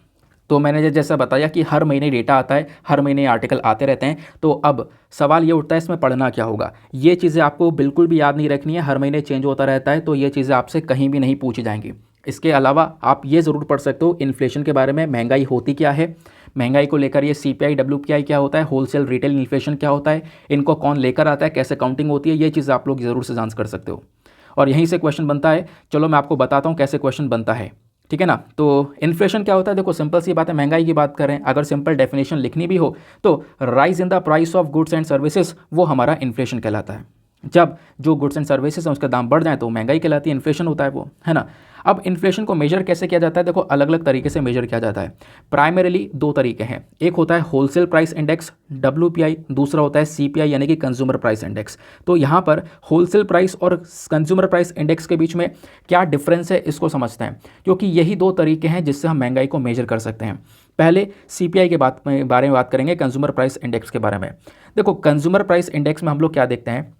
तो मैंने जैसा बताया कि हर महीने डेटा आता है, हर महीने आर्टिकल आते रहते हैं, तो अब सवाल ये उठता है इसमें पढ़ना क्या होगा। ये चीज़ें आपको बिल्कुल भी याद नहीं रखनी है, हर महीने चेंज होता रहता है, तो ये चीज़ें आपसे कहीं भी नहीं पूछी जाएंगी। इसके अलावा आप ये ज़रूर पढ़ सकते हो इन्फ्लेशन के बारे में, महंगाई होती क्या है, महंगाई को लेकर ये CPI WPI क्या होता है, होलसेल रिटेल इन्फ्लेशन क्या होता है, इनको कौन लेकर आता है, कैसे काउंटिंग होती है, ये चीज़ आप लोग ज़रूर से जांच कर सकते हो। और यहीं से क्वेश्चन बनता है, चलो मैं आपको बताता हूँ कैसे क्वेश्चन बनता है, ठीक है ना। तो इन्फ्लेशन क्या होता है, देखो सिंपल सी बात है, महंगाई की बात करें, अगर सिंपल डेफिनेशन लिखनी भी हो तो rise in the price of goods and services वो हमारा इन्फ्लेशन कहलाता है। जब जो गुड्स एंड सर्विसेज हैं उसका दाम बढ़ जाए तो महंगाई कहलाती है, इन्फ्लेशन होता है वो, है ना। अब इन्फ्लेशन को मेजर कैसे किया जाता है, देखो अलग अलग तरीके से मेजर किया जाता है। प्राइमरीली दो तरीके हैं, एक होता है होलसेल प्राइस इंडेक्स WPI, दूसरा होता है CPI यानी कि कंज्यूमर प्राइस इंडेक्स। तो यहाँ पर होलसेल प्राइस और कंज्यूमर प्राइस इंडेक्स के बीच में क्या डिफरेंस है इसको समझते हैं, क्योंकि यही दो तरीके हैं जिससे हम महंगाई को मेजर कर सकते हैं। पहले CPI के बारे में बात करेंगे, कंज्यूमर प्राइस इंडेक्स के बारे में। देखो कंज्यूमर प्राइस इंडेक्स में हम लोग क्या देखते हैं,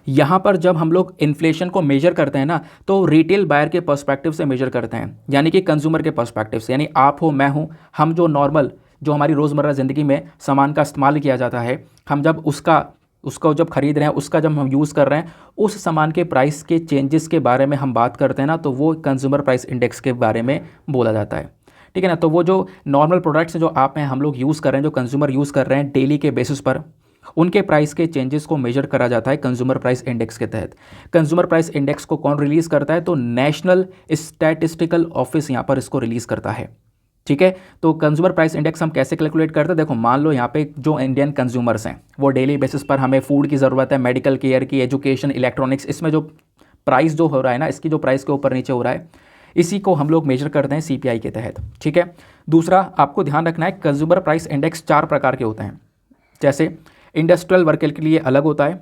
यहाँ पर जब हम लोग इन्फ्लेशन को मेजर करते हैं ना तो रिटेल बायर के पर्सपेक्टिव से मेजर करते हैं, यानी कि कंज्यूमर के पर्सपेक्टिव से, यानी आप हो मैं हूँ, हम जो नॉर्मल जो हमारी रोज़मर्रा ज़िंदगी में सामान का इस्तेमाल किया जाता है, हम जब उसको जब खरीद रहे हैं, उसका जब हम यूज़ कर रहे हैं, उस सामान के प्राइस के चेंजेस के बारे में हम बात करते हैं ना, तो वो कंज्यूमर प्राइस इंडेक्स के बारे में बोला जाता है, ठीक है ना। तो वो जो नॉर्मल प्रोडक्ट्स जो आप हैं हम लोग यूज़ कर रहे हैं, जो कंज्यूमर यूज़ कर रहे हैं डेली के बेसिस पर, उनके प्राइस के चेंजेस को मेजर करा जाता है कंज्यूमर प्राइस इंडेक्स के तहत। कंज्यूमर प्राइस इंडेक्स को कौन रिलीज़ करता है, तो नेशनल स्टैटिस्टिकल ऑफिस यहाँ पर इसको रिलीज़ करता है, ठीक है। तो कंज्यूमर प्राइस इंडेक्स हम कैसे कैलकुलेट करते हैं, देखो मान लो यहाँ पे जो इंडियन कंज्यूमर्स हैं वो डेली बेसिस पर हमें फूड की ज़रूरत है, मेडिकल केयर की, एजुकेशन, इलेक्ट्रॉनिक्स, इसमें जो प्राइस जो हो रहा है ना, इसकी जो प्राइस के ऊपर नीचे हो रहा है, इसी को हम लोग मेजर करते हैं CPI के तहत, ठीक है। दूसरा आपको ध्यान रखना है, कंज्यूमर प्राइस इंडेक्स 4 प्रकार के होते हैं। जैसे इंडस्ट्रियल वर्कर के लिए अलग होता है,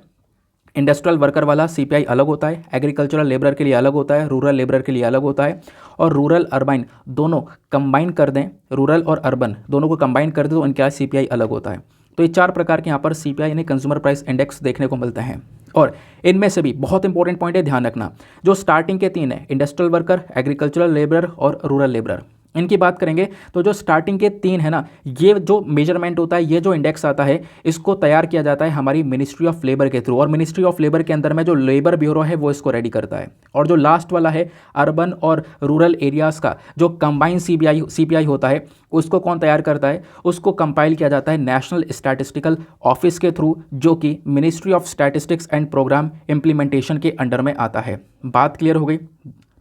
इंडस्ट्रियल वर्कर वाला CPI अलग होता है, एग्रीकल्चरल लेबर के लिए अलग होता है, रूरल लेबर के लिए अलग होता है, और रूरल अर्बाइन दोनों कंबाइन कर दें, रूरल और अर्बन दोनों को कंबाइन कर दें तो इनका CPI अलग होता है। तो ये 4 प्रकार के यहाँ पर CPI यानी कंज्यूमर प्राइस इंडेक्स देखने को मिलते हैं। और इनमें से भी बहुत इंपॉर्टेंट पॉइंट है, ध्यान रखना, जो स्टार्टिंग के 3 है, इंडस्ट्रियल वर्कर, एग्रीकल्चरल लेबर और रूरल लेबर, इनकी बात करेंगे तो जो स्टार्टिंग के 3 है ना, ये जो मेजरमेंट होता है, ये जो इंडेक्स आता है, इसको तैयार किया जाता है हमारी मिनिस्ट्री ऑफ लेबर के थ्रू, और मिनिस्ट्री ऑफ लेबर के अंदर में जो लेबर ब्यूरो है वो इसको रेडी करता है। और जो लास्ट वाला है अर्बन और रूरल एरियाज़ का जो कंबाइंड सीपीआई होता है, उसको कौन तैयार करता है? उसको कंपाइल किया जाता है नेशनल स्टैटिस्टिकल ऑफिस के थ्रू, जो कि ministry of statistics and programme implementation के अंडर में आता है। बात क्लियर हो गई?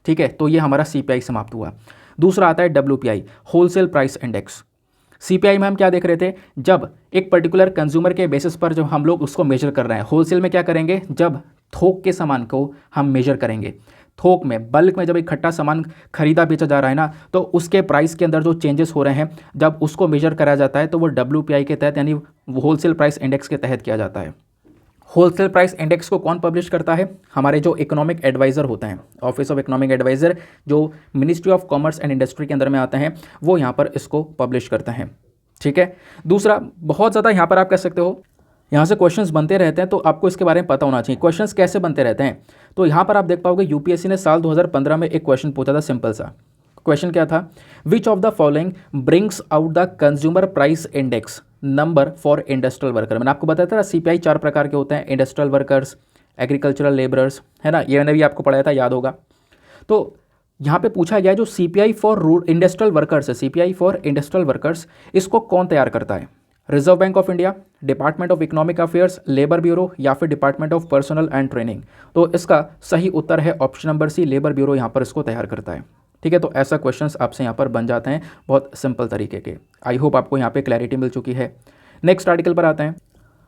ठीक है, तो ये हमारा सीपीआई समाप्त हुआ। दूसरा आता है WPI, wholesale price index. CPI में हम क्या देख रहे थे? जब एक पर्टिकुलर कंज्यूमर के बेसिस पर जब हम लोग उसको मेजर कर रहे हैं, होलसेल में क्या करेंगे? जब थोक के सामान को हम मेजर करेंगे, थोक में बल्क में जब इकट्ठा सामान खरीदा बेचा जा रहा है ना, तो उसके प्राइस के अंदर जो चेंजेस हो रहे हैं, जब उसको मेजर करा जाता है तो वो डब्ल्यूपीआई के तहत, यानी होलसेल प्राइस इंडेक्स के तहत किया जाता है। होलसेल प्राइस इंडेक्स को कौन पब्लिश करता है? हमारे जो इकोनॉमिक एडवाइज़र होते हैं, ऑफिस ऑफ इकोनॉमिक एडवाइज़र, जो ministry of commerce and industry के अंदर में आते हैं, वो यहाँ पर इसको पब्लिश करते हैं। ठीक है। दूसरा, बहुत ज़्यादा यहाँ पर आप कह सकते हो, यहाँ से क्वेश्चंस बनते रहते हैं, तो आपको इसके बारे में पता होना चाहिए क्वेश्चंस कैसे बनते रहते हैं। तो यहाँ पर आप देख पाओगे यूपीएससी ने साल 2015 में एक क्वेश्चन पूछा था, सिंपल सा क्वेश्चन क्या था? Which of the following brings out the consumer price index number for industrial worker. मैंने आपको बताया था सीपीआई 4 प्रकार के होते हैं, इंडस्ट्रियल वर्कर्स, एग्रीकल्चरल लेबरर्स, है ना, ये मैंने भी आपको पढ़ाया था, याद होगा। तो यहाँ पे पूछा गया जो सीपीआई फॉर इंडस्ट्रियल वर्कर्स है, सीपीआई फॉर इंडस्ट्रियल वर्कर्स, इसको कौन तैयार करता है? Reserve Bank of India, department of economic affairs, labour bureau, या फिर department of personnel and training. तो इसका सही उत्तर है option number C, labour bureau यहाँ पर इसको तैयार करता है। ठीक है, तो ऐसा क्वेश्चंस आपसे यहाँ पर बन जाते हैं बहुत सिंपल तरीके के। आई होप आपको यहाँ पे क्लैरिटी मिल चुकी है। नेक्स्ट आर्टिकल पर आते हैं।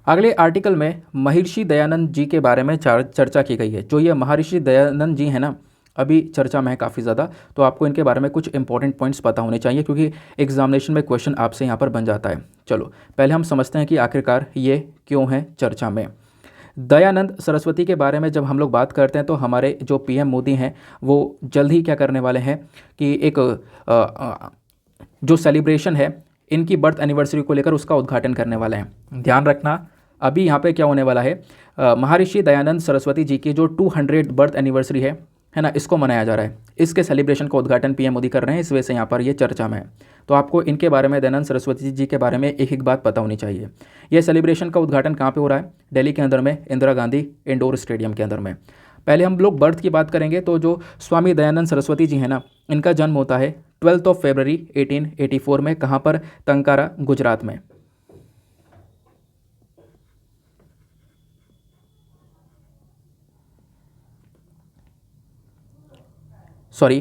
अगले आर्टिकल में महर्षि दयानंद जी के बारे में चर्चा की गई है। जो ये महर्षि दयानंद जी हैं ना, अभी चर्चा में है काफ़ी ज़्यादा, तो आपको इनके बारे में कुछ इंपॉर्टेंट पॉइंट्स पता होने चाहिए, क्योंकि एग्जामिनेशन में क्वेश्चन आपसे यहाँ पर बन जाता है। चलो पहले हम समझते हैं कि आखिरकार ये क्यों है चर्चा में। दयानंद सरस्वती के बारे में जब हम लोग बात करते हैं, तो हमारे जो पीएम मोदी हैं वो जल्द ही क्या करने वाले हैं कि एक जो सेलिब्रेशन है इनकी बर्थ एनिवर्सरी को लेकर उसका उद्घाटन करने वाले हैं। ध्यान रखना, अभी यहाँ पे क्या होने वाला है, महर्षि दयानंद सरस्वती जी की जो 200 बर्थ एनिवर्सरी है ना, इसको मनाया जा रहा है। इसके सेलिब्रेशन का उद्घाटन पीएम मोदी कर रहे हैं, इस वजह से यहाँ पर ये चर्चा में है। तो आपको इनके बारे में, दयानंद सरस्वती जी के बारे में एक एक बात पता होनी चाहिए। ये सेलिब्रेशन का उद्घाटन कहाँ पे हो रहा है? दिल्ली के अंदर में, इंदिरा गांधी इंडोर स्टेडियम के अंदर में। पहले हम लोग बर्थ की बात करेंगे, तो जो स्वामी दयानंद सरस्वती जी हैं ना, इनका जन्म होता है 12 फरवरी 1884 में। कहाँ पर? टंकारा, गुजरात में। सॉरी,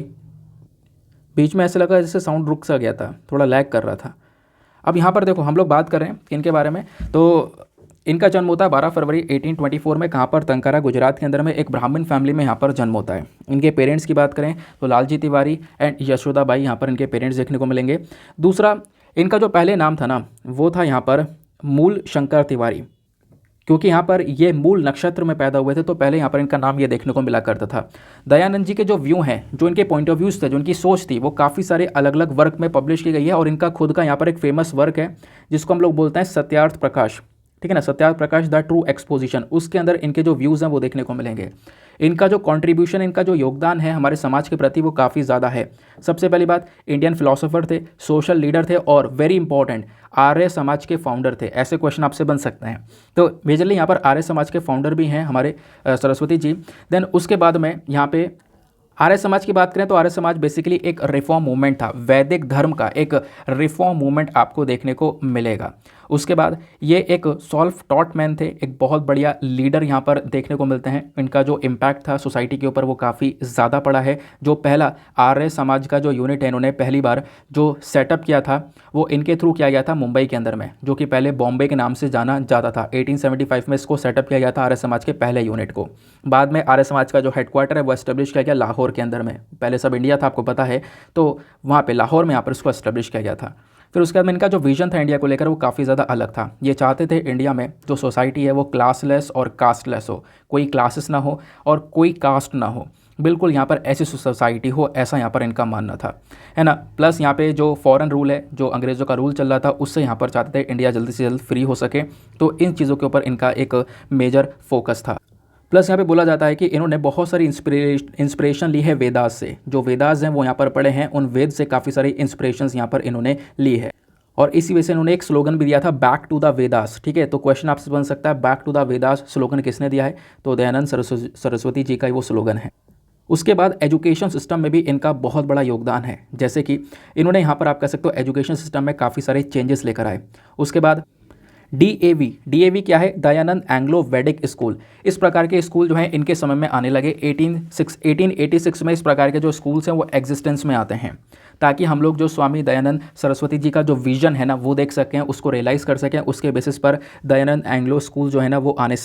बीच में ऐसा लगा जैसे साउंड रुक सा गया था, थोड़ा लैग कर रहा था। अब यहाँ पर देखो, हम लोग बात कर रहे हैं इनके बारे में, तो इनका जन्म होता है 12 फरवरी 1824 में। कहाँ पर? टंकारा, गुजरात के अंदर में। एक ब्राह्मण फैमिली में यहाँ पर जन्म होता है। इनके पेरेंट्स की बात करें तो लालजी तिवारी एंड यशोदाबाई यहाँ पर इनके पेरेंट्स देखने को मिलेंगे। दूसरा, इनका जो पहले नाम था ना, वो था यहाँ पर मूल शंकर तिवारी, क्योंकि यहाँ पर ये मूल नक्षत्र में पैदा हुए थे, तो पहले यहाँ पर इनका नाम ये देखने को मिला करता था। दयानंद जी के जो व्यू हैं, जो इनके पॉइंट ऑफ व्यूज़ थे, जो इनकी सोच थी, वो काफ़ी सारे अलग अलग वर्क में पब्लिश की गई है। और इनका खुद का यहाँ पर एक फेमस वर्क है जिसको हम लोग बोलते हैं सत्यार्थ प्रकाश। ठीक है ना, Satyarth Prakash the true exposition. उसके अंदर इनके जो व्यूज़ हैं वो देखने को मिलेंगे। इनका जो कंट्रीब्यूशन, इनका जो योगदान है हमारे समाज के प्रति, वो काफ़ी ज़्यादा है। सबसे पहली बात, इंडियन फिलोसोफर थे, सोशल लीडर थे, और वेरी इंपॉर्टेंट, आर्य समाज के फाउंडर थे। ऐसे क्वेश्चन आपसे बन सकते हैं। तो मेजरली यहाँ पर आर्य समाज के फाउंडर भी हैं हमारे सरस्वती जी। देन उसके बाद में यहाँ पे आर्य समाज की बात करें तो आर्य समाज बेसिकली एक रिफॉर्म मूवमेंट था, वैदिक धर्म का एक रिफॉर्म मूवमेंट आपको देखने को मिलेगा। उसके बाद ये एक सॉल्फ टॉट मैन थे, एक बहुत बढ़िया लीडर यहाँ पर देखने को मिलते हैं। इनका जो इम्पैक्ट था सोसाइटी के ऊपर वो काफ़ी ज़्यादा पड़ा है। जो पहला आर्य समाज का जो यूनिट है, इन्होंने पहली बार जो सेटअप किया था वो इनके थ्रू किया गया था मुंबई के अंदर में, जो कि पहले बॉम्बे के नाम से जाना जाता था। 1875 में इसको सेटअप किया गया था आर्य समाज के पहले यूनिट को। बाद में आर्य समाज का जो हेडक्वार्टर है वो एस्टेब्लिश किया गया लाहौर के अंदर में। पहले सब इंडिया था, आपको पता है, तो वहाँ पे लाहौर में यहाँ पर इसको एस्टेब्लिश किया गया था। फिर उसके बाद में इनका जो विजन था इंडिया को लेकर वो काफ़ी ज़्यादा अलग था। ये चाहते थे इंडिया में जो सोसाइटी है वो क्लासलेस और कास्टलेस हो, कोई क्लासेस ना हो और कोई कास्ट ना हो, बिल्कुल यहाँ पर ऐसी सोसाइटी हो, ऐसा यहाँ पर इनका मानना था, है ना। प्लस यहाँ पे जो फॉरेन रूल है, जो अंग्रेज़ों का रूल चल रहा था, उससे यहाँ पर चाहते थे इंडिया जल्दी से जल्द फ्री हो सके। तो इन चीज़ों के ऊपर इनका एक मेजर फोकस था। प्लस यहाँ पे बोला जाता है कि इन्होंने बहुत सारी इंस्पिरेशन ली है वेदास से। जो वेदास हैं वो यहाँ पर पढ़े हैं, उन वेद से काफ़ी सारी इंस्पिरेशंस यहाँ पर इन्होंने ली है। और इसी वजह से इन्होंने एक स्लोगन भी दिया था, बैक टू द वेदास। ठीक है, तो क्वेश्चन आपसे बन सकता है back to the Vedas slogan किसने दिया है? तो दयानंद सरस्वती जी का ही वो स्लोगन है। उसके बाद एजुकेशन सिस्टम में भी इनका बहुत बड़ा योगदान है, जैसे कि इन्होंने यहाँ पर आप कह सकते हो एजुकेशन सिस्टम में काफ़ी सारे चेंजेस लेकर आए। उसके बाद डीएवी क्या है? दयानंद एंग्लो वैदिक स्कूल। इस प्रकार के स्कूल जो हैं इनके समय में आने लगे। 1886 में इस प्रकार के जो स्कूल्स हैं वो एग्जिस्टेंस में आते हैं, ताकि हम लोग जो स्वामी दयानंद सरस्वती जी का जो विजन है ना वो देख सकें, उसको रियलाइज़ कर सकें। उसके बेसिस पर दयानंद एंग्लो स्कूल जो है ना वो बनने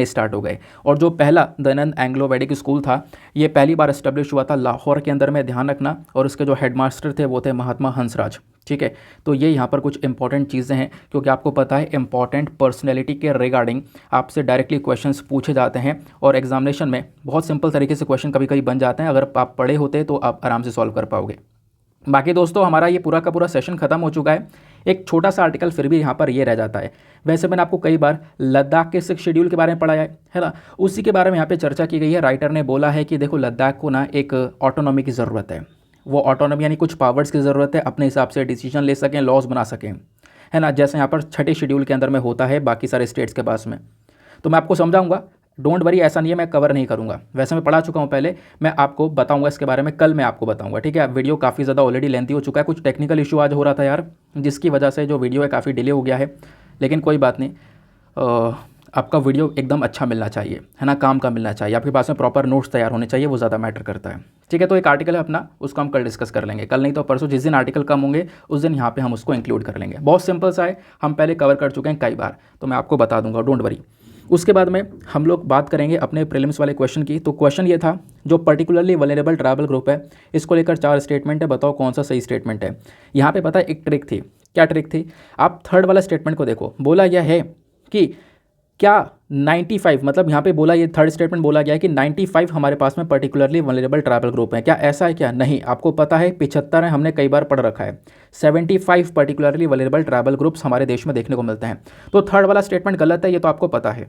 स्टार्ट हो गए। और जो पहला दयानंद एंग्लो वैदिक स्कूल था ये पहली बार एस्टेब्लिश हुआ था लाहौर के अंदर में, ध्यान रखना। और उसके जो हेडमास्टर थे वो थे महात्मा हंसराज। ठीक है, तो ये यहाँ पर कुछ इंपॉर्टेंट चीज़ें हैं, क्योंकि आपको पता है इंपॉर्टेंट पर्सनैलिटी के रिगार्डिंग आपसे डायरेक्टली क्वेश्चंस पूछे जाते हैं। और एग्जामिनेशन में बहुत सिंपल तरीके से क्वेश्चन कभी कभी बन जाते हैं। अगर आप पढ़े होते तो आप आराम से सॉल्व कर पाओगे। बाकी दोस्तों हमारा ये पूरा का पूरा सेशन खत्म हो चुका है। एक छोटा सा आर्टिकल फिर भी यहाँ पर ये रह जाता है। वैसे मैंने आपको कई बार लद्दाख के 6 शेड्यूल के बारे में पढ़ाया है ना, उसी के बारे में यहाँ पे चर्चा की गई है। राइटर ने बोला है कि देखो लद्दाख को ना एक ऑटोनॉमी की ज़रूरत है। वो ऑटोनॉमी यानी कुछ पावर्स की ज़रूरत है, अपने हिसाब से डिसीजन ले सकें, लॉज बना सकें, है ना, जैसे यहाँ पर 6ठे शेड्यूल के अंदर में होता है बाकी सारे स्टेट्स के पास में। तो मैं आपको समझाऊंगा, डोंट वरी, ऐसा नहीं है मैं कवर नहीं करूंगा। वैसे मैं पढ़ा चुका हूं पहले, मैं आपको बताऊंगा इसके बारे में, कल मैं आपको बताऊंगा। ठीक है, वीडियो काफ़ी ज़्यादा ऑलरेडी लेंथी हो चुका है। कुछ टेक्निकल इशू आज हो रहा था यार, जिसकी वजह से जो वीडियो है काफ़ी डिले हो गया है, लेकिन कोई बात नहीं। आपका वीडियो एकदम अच्छा मिलना चाहिए, है ना, काम का मिलना चाहिए, आपके पास में प्रॉपर नोट्स तैयार होने चाहिए, वो ज़्यादा मैटर करता है। ठीक है, तो एक आर्टिकल है अपना, उसको हम कल डिस्कस कर लेंगे, कल नहीं तो परसों, जिस दिन आर्टिकल कम होंगे उस दिन यहाँ पे हम उसको इंक्लूड कर लेंगे। बहुत सिंपल सा है, हम पहले कवर कर चुके हैं कई बार, तो मैं आपको बता दूंगा, डोंट वरी। उसके बाद में हम लोग बात करेंगे अपने प्रीलिम्स वाले क्वेश्चन की। तो क्वेश्चन ये था, जो पर्टिकुलरली वल्नरेबल ट्राइबल ग्रुप है, इसको लेकर 4 स्टेटमेंट है, बताओ कौन सा सही स्टेटमेंट है। यहाँ पे पता है एक ट्रिक थी, क्या ट्रिक थी? आप थर्ड वाला स्टेटमेंट को देखो, बोला यह है कि क्या 95, मतलब यहाँ पे बोला, ये थर्ड स्टेटमेंट बोला गया है कि 95 हमारे पास में पर्टिकुलरली वल्नरेबल ट्राइबल ग्रुप है। क्या ऐसा है क्या? नहीं, आपको पता है 75 है, हमने कई बार पढ़ रखा है। 75 पर्टिकुलरली वल्नरेबल ट्राइबल ग्रुप्स हमारे देश में देखने को मिलते हैं। तो थर्ड वाला स्टेटमेंट गलत है, ये तो आपको पता है।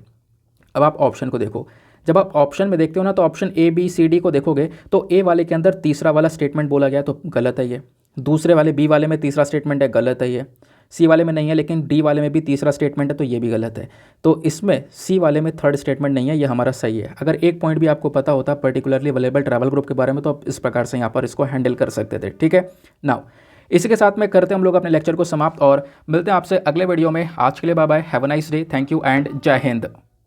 अब आप ऑप्शन को देखो, जब आप ऑप्शन में देखते हो ना, तो option A B C D को देखोगे तो ए वाले के अंदर तीसरा वाला स्टेटमेंट बोला गया तो गलत है ये। दूसरे वाले बी वाले में तीसरा स्टेटमेंट है, गलत है ये। सी वाले में नहीं है, लेकिन डी वाले में भी तीसरा स्टेटमेंट है, तो ये भी गलत है। तो इसमें सी वाले में थर्ड स्टेटमेंट नहीं है, ये हमारा सही है। अगर एक पॉइंट भी आपको पता होता पर्टिकुलरली वल्नरेबल ट्राइबल ग्रुप के बारे में, तो आप इस प्रकार से यहाँ पर इसको हैंडल कर सकते थे। ठीक है, नाउ इसी के साथ में करते हैं हम लोग अपने लेक्चर को समाप्त और मिलते हैं आपसे अगले वीडियो में। आज के लिए bye bye, have a nice day, thank you and Jai Hind.